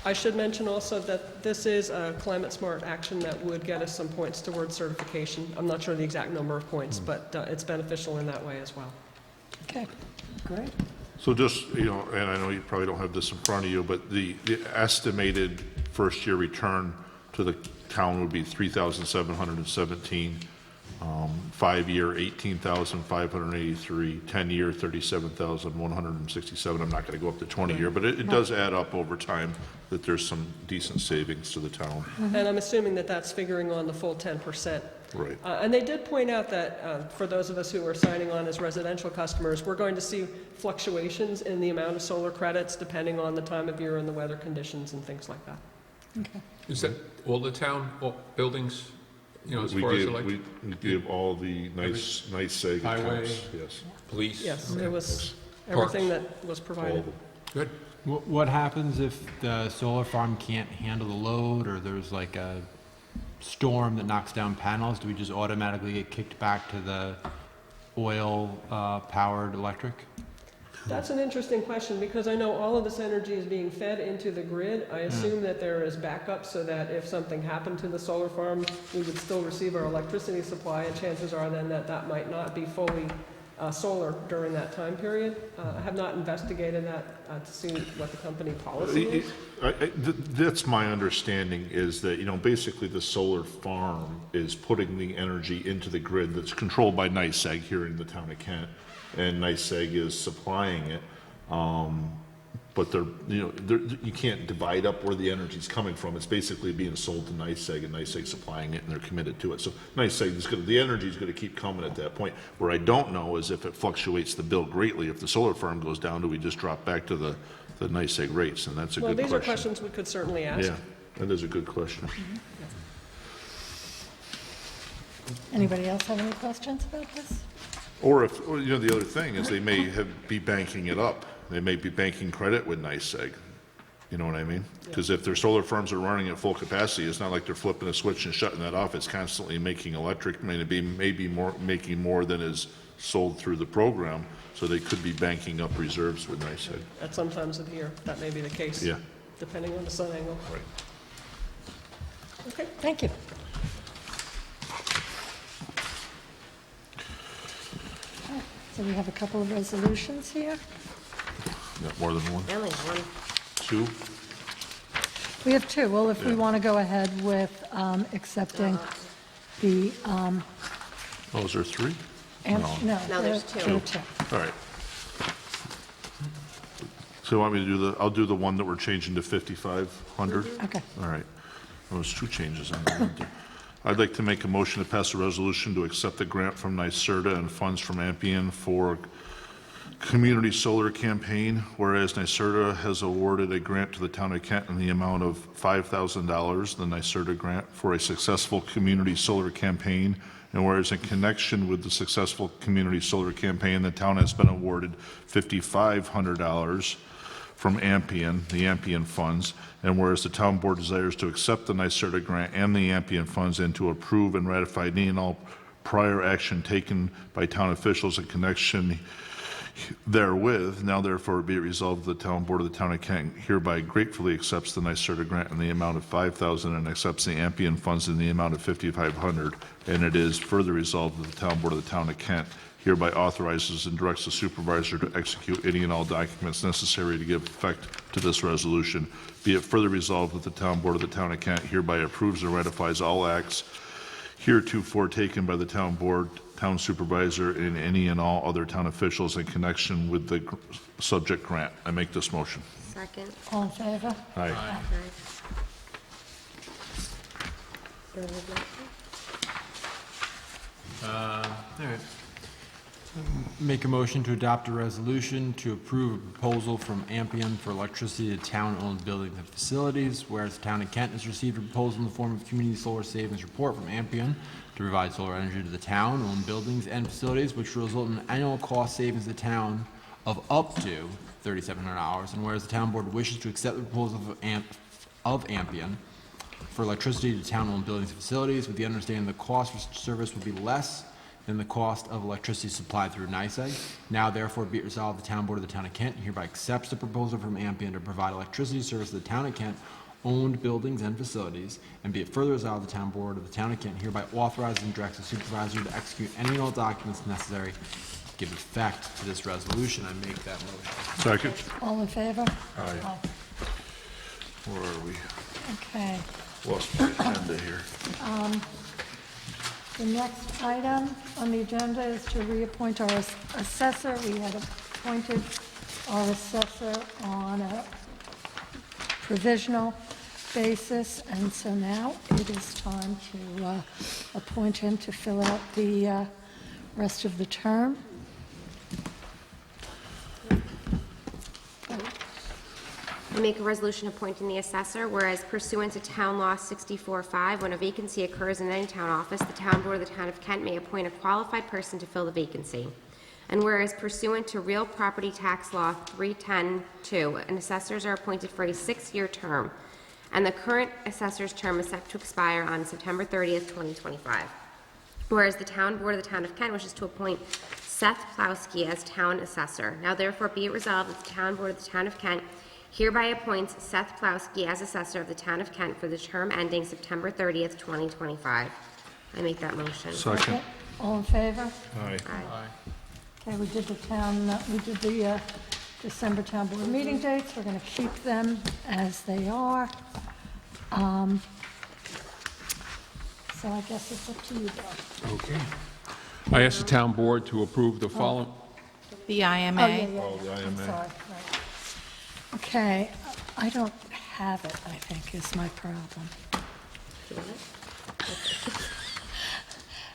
I should mention also that this is a climate smart action that would get us some points towards certification. I'm not sure the exact number of points, but it's beneficial in that way as well. Okay, great. So just, you know, and I know you probably don't have this in front of you, but the estimated first-year return to the town would be 3,717, 5-year 18,583, 10-year 37,167. I'm not going to go up to 20-year, but it does add up over time that there's some decent savings to the town. And I'm assuming that that's figuring on the full 10%. Right. And they did point out that for those of us who are signing on as residential customers, we're going to see fluctuations in the amount of solar credits depending on the time of year and the weather conditions and things like that. Okay. Is that all the town buildings, you know, as We far as gave, electric? we gave all the nice SEG Highway. accounts, yes. Police? Yes, it was everything that was All provided. of them. Good. What happens if the solar farm can't handle the load, or there's like a storm that knocks down panels? Do we just automatically get kicked back to the oil-powered electric? That's an interesting question because I know all of this energy is being fed into the grid. I assume that there is backup so that if something happened to the solar farm, we would still receive our electricity supply, and chances are then that that might not be fully solar during that time period. I have not investigated that to see what the company policy is. That's my understanding, is that, you know, basically the solar farm is putting the energy into the grid that's controlled by NYSEG here in the town of Kent, and NYSEG is supplying it. But you can't divide up where the energy's coming from. It's basically being sold to NYSEG, and NYSEG supplying it, and they're committed to it. So NYSEG the energy's going to keep coming at that point. Where I don't know is if it fluctuates the bill greatly. If the solar farm goes down, do we just drop back to the NYSEG rates? And that's a Well, good these question. are questions we could certainly ask. Yeah, that is a good question. Anybody else have any questions about this? Or if, you know, the other thing is they may be banking it up. They may be banking credit with NYSEG. You know what I mean? Because if their solar farms are running at full capacity, it's not like they're flipping a switch and shutting that off. It's constantly making electric, maybe making more than is sold through the program. So they could be banking up reserves with NYSEG. At some times of the year, that may be the case. Yeah. Depending on the sun angle. Right. Okay, thank you. So we have a couple of resolutions here. Got more than one? Only one. Two? We have two. Well, if we Yeah. want to go ahead with accepting the, Oh, is there three? no, No, there's there two. are two. All right. So you want me to do I'll do the one that we're changing to 5,500? Okay. All right. There was two changes on that. I'd like to make a motion to pass a resolution to accept the grant from NYSERDA and funds from Ampion for community solar campaign, whereas NYSERDA has awarded a grant to the town of Kent in the amount of $5,000, the NYSERDA grant, for a successful community solar campaign, and whereas in connection with the successful community solar campaign, the town has been awarded $5,500 from Ampion, the Ampion funds, and whereas the town board desires to accept the NYSERDA grant and the Ampion funds and to approve and ratify any and all prior action taken by town officials in connection therewith, now therefore be it resolved the town board of the town of Kent hereby gratefully accepts the NYSERDA grant in the amount of $5,000 and accepts the Ampion funds in the amount of $5,500, and it is further resolved that the town board of the town of Kent hereby authorizes and directs the supervisor to execute any and all documents necessary to give effect to this resolution. Be it further resolved that the town board of the town of Kent hereby approves and ratifies all acts heretofore taken by the town board, town supervisor, and any and all other town officials in connection with the subject grant. I make this motion. Second. All in favor? Aye. All right. Make a motion to adopt a resolution to approve a proposal from Ampion for electricity to town-owned buildings and facilities, whereas the town of Kent has received a proposal in the form of community solar savings report from Ampion to provide solar energy to the town-owned buildings and facilities, which will result in annual cost savings to the town of up to $3,700, and whereas the town board wishes to accept the proposal of Ampion for electricity to town-owned buildings and facilities with the understanding the cost for such service will be less than the cost of electricity supplied through NYSEG. Now therefore be it resolved, the Town Board of the Town of Kent hereby accepts the proposal from Ampion to provide electricity service to the Town of Kent owned buildings and facilities, and be it further resolved, the Town Board of the Town of Kent hereby authorizes and directs the supervisor to execute any and all documents necessary to give effect to this resolution. I make that motion. Second. All in favor? Aye. Where are we? Okay. Lost my agenda here. The next item on the agenda is to reappoint our assessor. We had appointed our assessor on a provisional basis, and so now it is time to appoint him to fill out the rest of the term. I make a resolution appointing the assessor, whereas pursuant to Town Law 64-5, when a vacancy occurs in any town office, the Town Board of the Town of Kent may appoint a qualified person to fill the vacancy. And whereas pursuant to Real Property Tax Law 310-2, and assessors are appointed for a 6-year term, and the current assessor's term is set to expire on September 30th, 2025. Whereas the Town Board of the Town of Kent wishes to appoint Seth Plowski as Town Assessor. Now therefore be it resolved that the Town Board of the Town of Kent hereby appoints Seth Plowski as Assessor of the Town of Kent for the term ending September 30th, 2025. I make that motion. Second. All in favor? Aye. Okay, we did the December Town Board meeting dates. We're going to keep them as they are. So I guess it's up to you, Bill. Okay. I ask the town board to approve the following. The IMA. Oh, yeah. Oh, the I'm IMA. sorry. Right. Okay, I don't have it, I think, is my problem.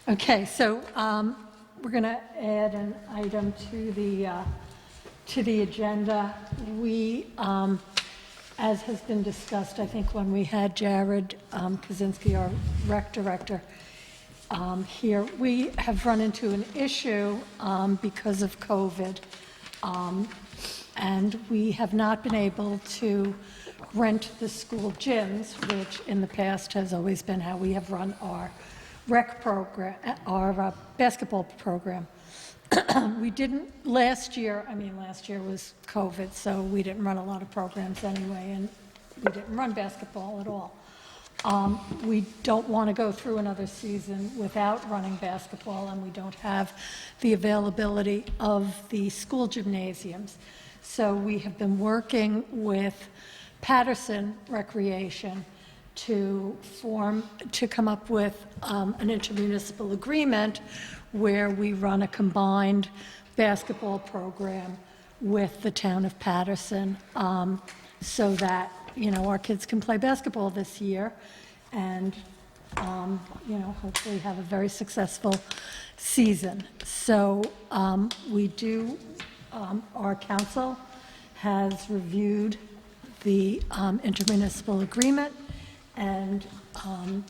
Okay, so we're going to add an item to the agenda. We, as has been discussed, I think when we had Jared Kaczynski, our rec director, here, we have run into an issue because of COVID, and we have not been able to rent the school gyms, which in the past has always been how we have run our rec program, our basketball program. We didn't last year was COVID, so we didn't run a lot of programs anyway, and we didn't run basketball at all. We don't want to go through another season without running basketball, and we don't have the availability of the school gymnasiums. So we have been working with Patterson Recreation to come up with an intermunicipal agreement where we run a combined basketball program with the town of Patterson, so that, our kids can play basketball this year and, hopefully have a very successful season. So we do, our council has reviewed the intermunicipal agreement, and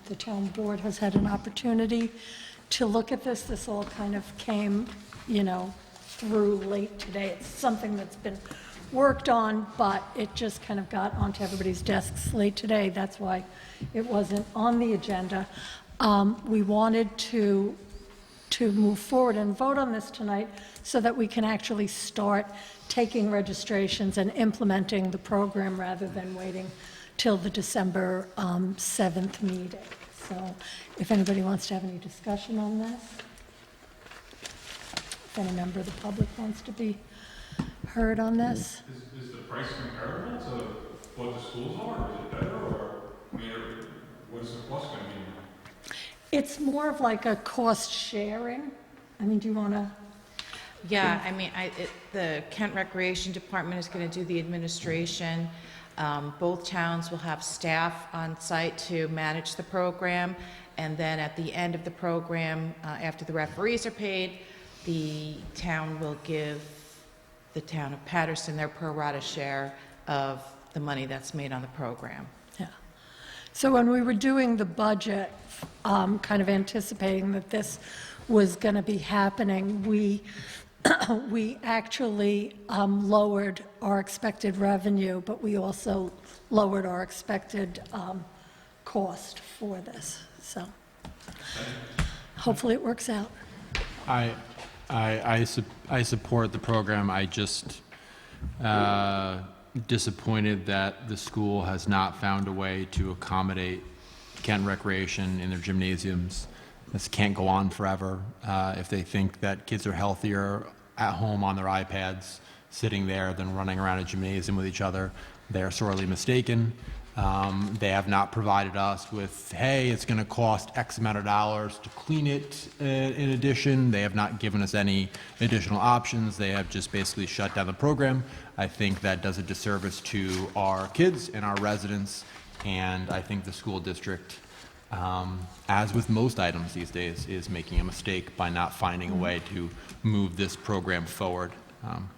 the town board has had an opportunity to look at this. This all kind of came, through late today. It's something that's been worked on, but it just kind of got onto everybody's desks late today. That's why it wasn't on the agenda. We wanted to move forward and vote on this tonight so that we can actually start taking registrations and implementing the program rather than waiting till the December 7th meeting. So if anybody wants to have any discussion on this, if any member of the public wants to be heard on this. Is the price comparable to what the schools are, or is it better, or, what is the cost going to be? It's more of like a cost sharing. Do you want to? Yeah, the Kent Recreation Department is going to do the administration. Both towns will have staff on site to manage the program, and then at the end of the program, after the referees are paid, the town will give the town of Patterson their pro rata share of the money that's made on the program. Yeah. So when we were doing the budget, kind of anticipating that this was going to be happening, we actually lowered our expected revenue, but we also lowered our expected cost for this. So hopefully it works out. I support the program. I just disappointed that the school has not found a way to accommodate Kent Recreation in their gymnasiums. This can't go on forever. If they think that kids are healthier at home on their iPads, sitting there than running around a gymnasium with each other, they are sorely mistaken. They have not provided us with, hey, it's going to cost X amount of dollars to clean it in addition. They have not given us any additional options. They have just basically shut down the program. I think that does a disservice to our kids and our residents, and I think the school district, as with most items these days, is making a mistake by not finding a way to move this program forward.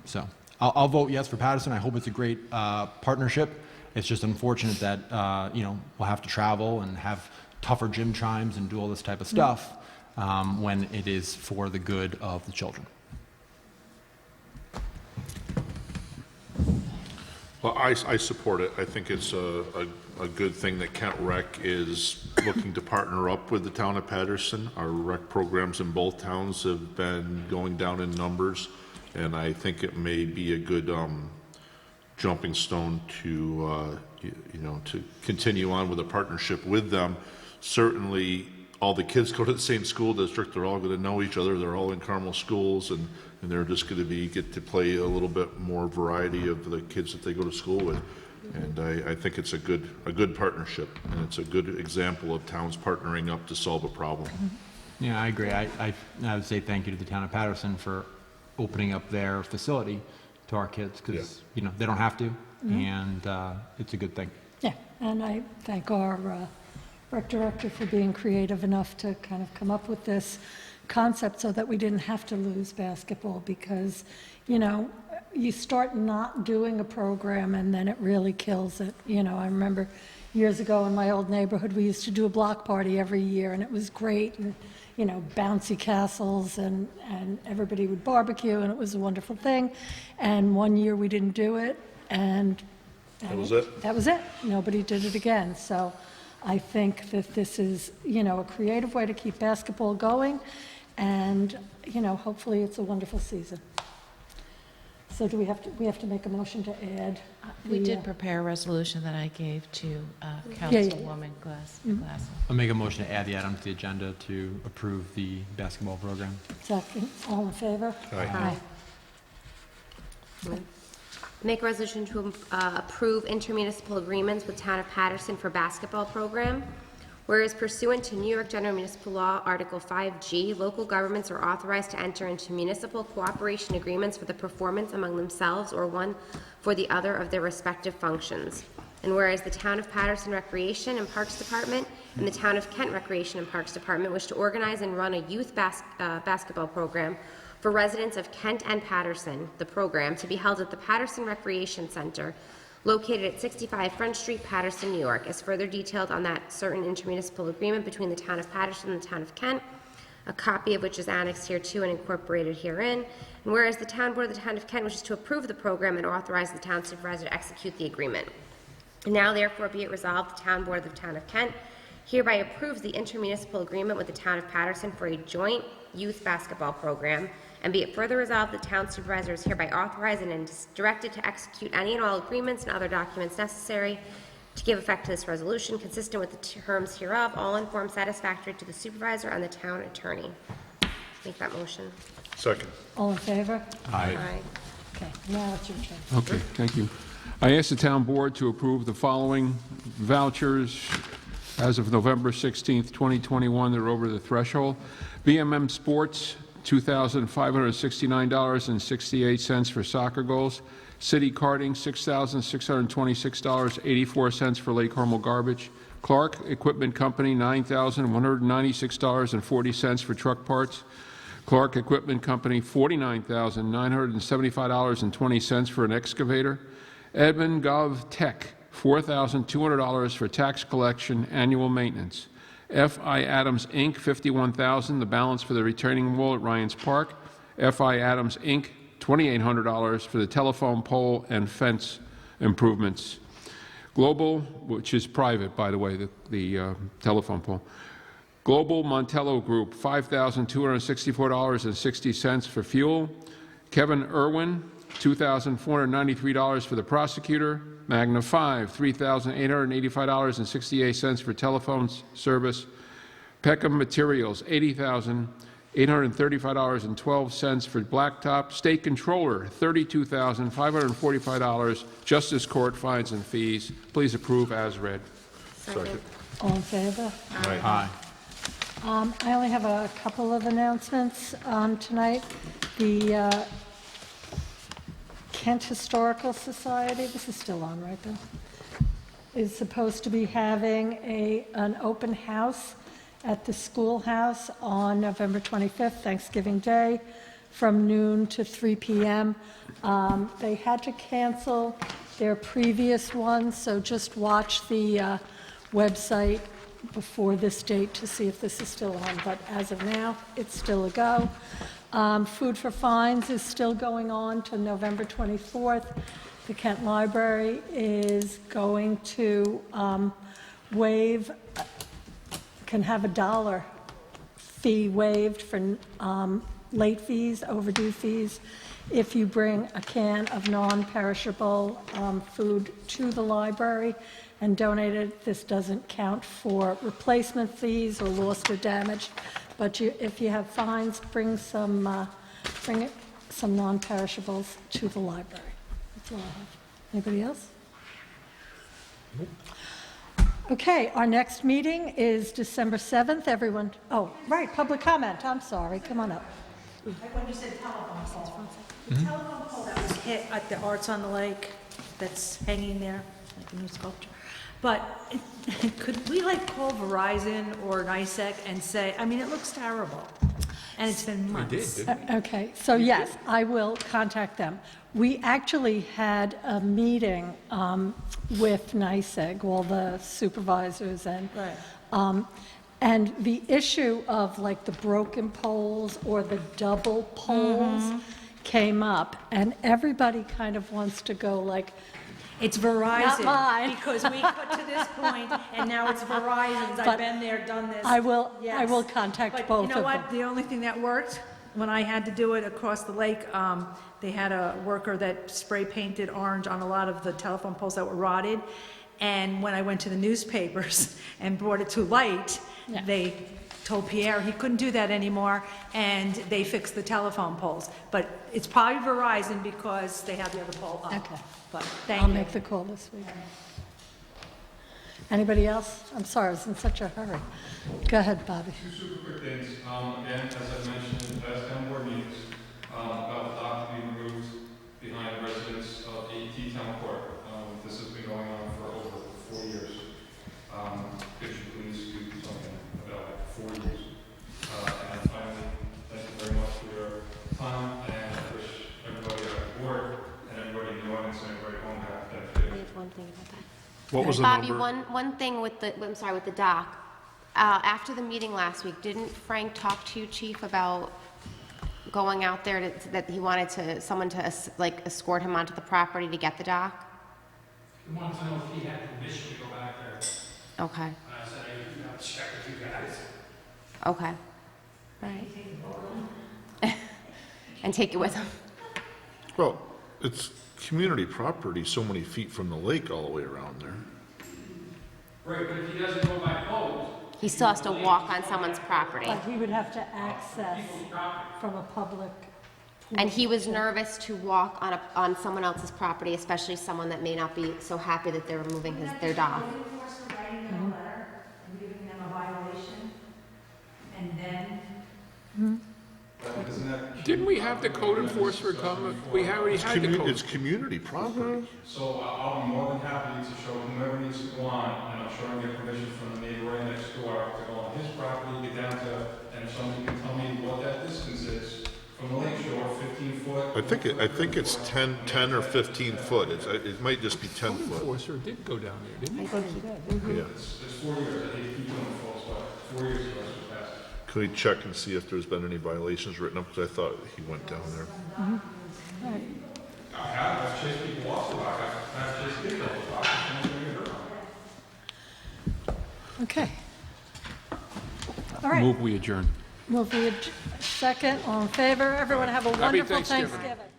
So I'll vote yes for Patterson. I hope it's a great partnership. It's just unfortunate that we'll have to travel and have tougher gym times and do all this type of stuff when it is for the good of the children. Well, I support it. I think it's a good thing that Kent Rec is looking to partner up with the town of Patterson. Our rec programs in both towns have been going down in numbers, and I think it may be a good jumping stone to to continue on with a partnership with them. Certainly, all the kids go to the same school district. They're all going to know each other. They're all in Carmel schools, and they're just going to get to play a little bit more variety of the kids that they go to school with. And I think it's a good partnership, and it's a good example of towns partnering up to solve a problem. Yeah, I agree. I would say thank you to the town of Patterson for opening up their facility to our kids, because they don't have to, and it's a good thing. Yeah, and I thank our rec director for being creative enough to kind of come up with this concept so that we didn't have to lose basketball, because you start not doing a program and then it really kills it. I remember years ago in my old neighborhood, we used to do a block party every year, and it was great, and bouncy castles, and everybody would barbecue, and it was a wonderful thing. And one year we didn't do it, and That was it? That was it. Nobody did it again. So I think that this is, a creative way to keep basketball going, and, hopefully it's a wonderful season. So do we have to make a motion to add? We did prepare a resolution that I gave to Councilwoman Glassman. I'll make a motion to add the item to the agenda to approve the basketball program. Second. All in favor? Aye. Make a resolution to approve intermunicipal agreements with Town of Patterson for basketball program. Whereas pursuant to New York General Municipal Law, Article 5G, local governments are authorized to enter into municipal cooperation agreements for the performance among themselves or one for the other of their respective functions. And whereas the Town of Patterson Recreation and Parks Department and the Town of Kent Recreation and Parks Department wish to organize and run a youth basketball program for residents of Kent and Patterson, the program to be held at the Patterson Recreation Center, located at 65 Front Street, Patterson, New York, as further detailed on that certain intermunicipal agreement between the Town of Patterson and the Town of Kent, a copy of which is annexed here too and incorporated herein. And whereas the Town Board of the Town of Kent wishes to approve the program and authorize the Town Supervisor to execute the agreement. And now therefore be it resolved, the Town Board of the Town of Kent hereby approves the intermunicipal agreement with the Town of Patterson for a joint youth basketball program. And be it further resolved, the Town Supervisor is hereby authorized and is directed to execute any and all agreements and other documents necessary to give effect to this resolution, consistent with the terms hereof, all in form satisfactory to the Supervisor and the Town Attorney. Make that motion. Second. All in favor? Aye. Okay, now it's your turn. Okay, thank you. I ask the town board to approve the following vouchers as of November 16th, 2021. They're over the threshold. BMM Sports, $2,569.68 for soccer goals. City Karting, $6,626.84 for Lake Carmel garbage. Clark Equipment Company, $9,196.40 for truck parts. Clark Equipment Company, $49,975.20 for an excavator. Edmund Gov Tech, $4,200 for tax collection annual maintenance. F.I. Adams, Inc., $51,000, the balance for the retaining wall at Ryan's Park. F.I. Adams, Inc., $2,800 for the telephone pole and fence improvements. Global, which is private, by the way, the telephone pole. Global Montello Group, $5,264.60 for fuel. Kevin Irwin, $2,493 for the prosecutor. Magna 5, $3,885.68 for telephone service. Peckham Materials, $80,835.12 for blacktop. State Controller, $32,545. Justice Court fines and fees. Please approve as read. Second. All in favor? Aye. I only have a couple of announcements tonight. The Kent Historical Society, this is still on, right, Bill? Is supposed to be having an open house at the schoolhouse on November 25th, Thanksgiving Day, from noon to 3 p.m. They had to cancel their previous one, so just watch the website before this date to see if this is still on, but as of now, it's still a go. Food for Fines is still going on to November 24th. The Kent Library is going to can have $1 fee waived for late fees, overdue fees, if you bring a can of non-perishable food to the library and donate it. This doesn't count for replacement fees or lost or damaged, but if you have fines, bring some non-perishables to the library. That's all I have. Anybody else? Nope. Okay, our next meeting is December 7th. Everyone, oh, right, public comment. I'm sorry. Come on up. When you said telephone pole, the telephone pole that was hit at the Arts on the Lake, that's hanging there, like a new sculpture. But could we call Verizon or NICEC and say, I mean, it looks terrible, and it's been months. Okay, so yes, I will contact them. We actually had a meeting with NICEG, all the supervisors, and and the issue of the broken poles or the double poles came up, and everybody kind of wants to go it's Verizon. Not mine. Because we got to this point, and now it's Verizon's. I've been there, done this. I will Yes. contact But both you know of what? them. The only thing that worked, when I had to do it across the lake, they had a worker that spray painted orange on a lot of the telephone poles that were rotted. And when I went to the newspapers and brought it to light, they told Pierre he couldn't do that anymore, and they fixed the telephone poles. But it's probably Verizon because they have the other pole up. Okay. But thank I'll you. make the call this week. Anybody else? I'm sorry, I was in such a hurry. Go ahead, Bobby. Two super quick things. Again, as I've mentioned in the past town board meetings, about the dock being removed behind the residents of AT Town Court. This has been going on for over 4 years. Could you please do something about it for 4 years? And finally, thank you very much for your time, and I wish everybody on the board and everybody in the audience and everybody at home have I Thanksgiving. have one thing about that. What was the Bobby, number? one thing with the dock. After the meeting last week, didn't Frank talk to you, Chief, about going out there that he wanted someone to escort him onto the property to get the dock? He wanted to know if he had permission to go back there. Okay. And I said, I do not check with you guys. Okay. Right. And take it with him. Well, it's community property so many feet from the lake all the way around there. Right, but if he doesn't go by code, He still has to walk on someone's property. But he would have to access from a public pool. And he was nervous to walk on someone else's property, especially someone that may not be so happy that they're removing their dock. Writing them a letter and giving them a violation, and then Didn't we have the code enforcer come? We already had the code. It's community property. So I'll be more than happy to show whomever needs to go on, and I'm sure I get permission from the neighbor right next door to go on his property, get down to, and if somebody can tell me what that distance is from the lake shore, 15 foot. I think it's 10 or 15 foot. It might just be 10 foot. Enforcer did go down there, didn't he? Yeah. It's 4 years, I hate to keep doing the false, but 4 years ago, it's passed. Can we check and see if there's been any violations written up? Because I thought he went down there. I've chased people off the dock, I've chased kids off the dock, and I'm gonna get hurt on it. Okay. All right. Move we adjourn. Move the second, all in favor. Everyone have a wonderful Thanksgiving. Thanksgiving.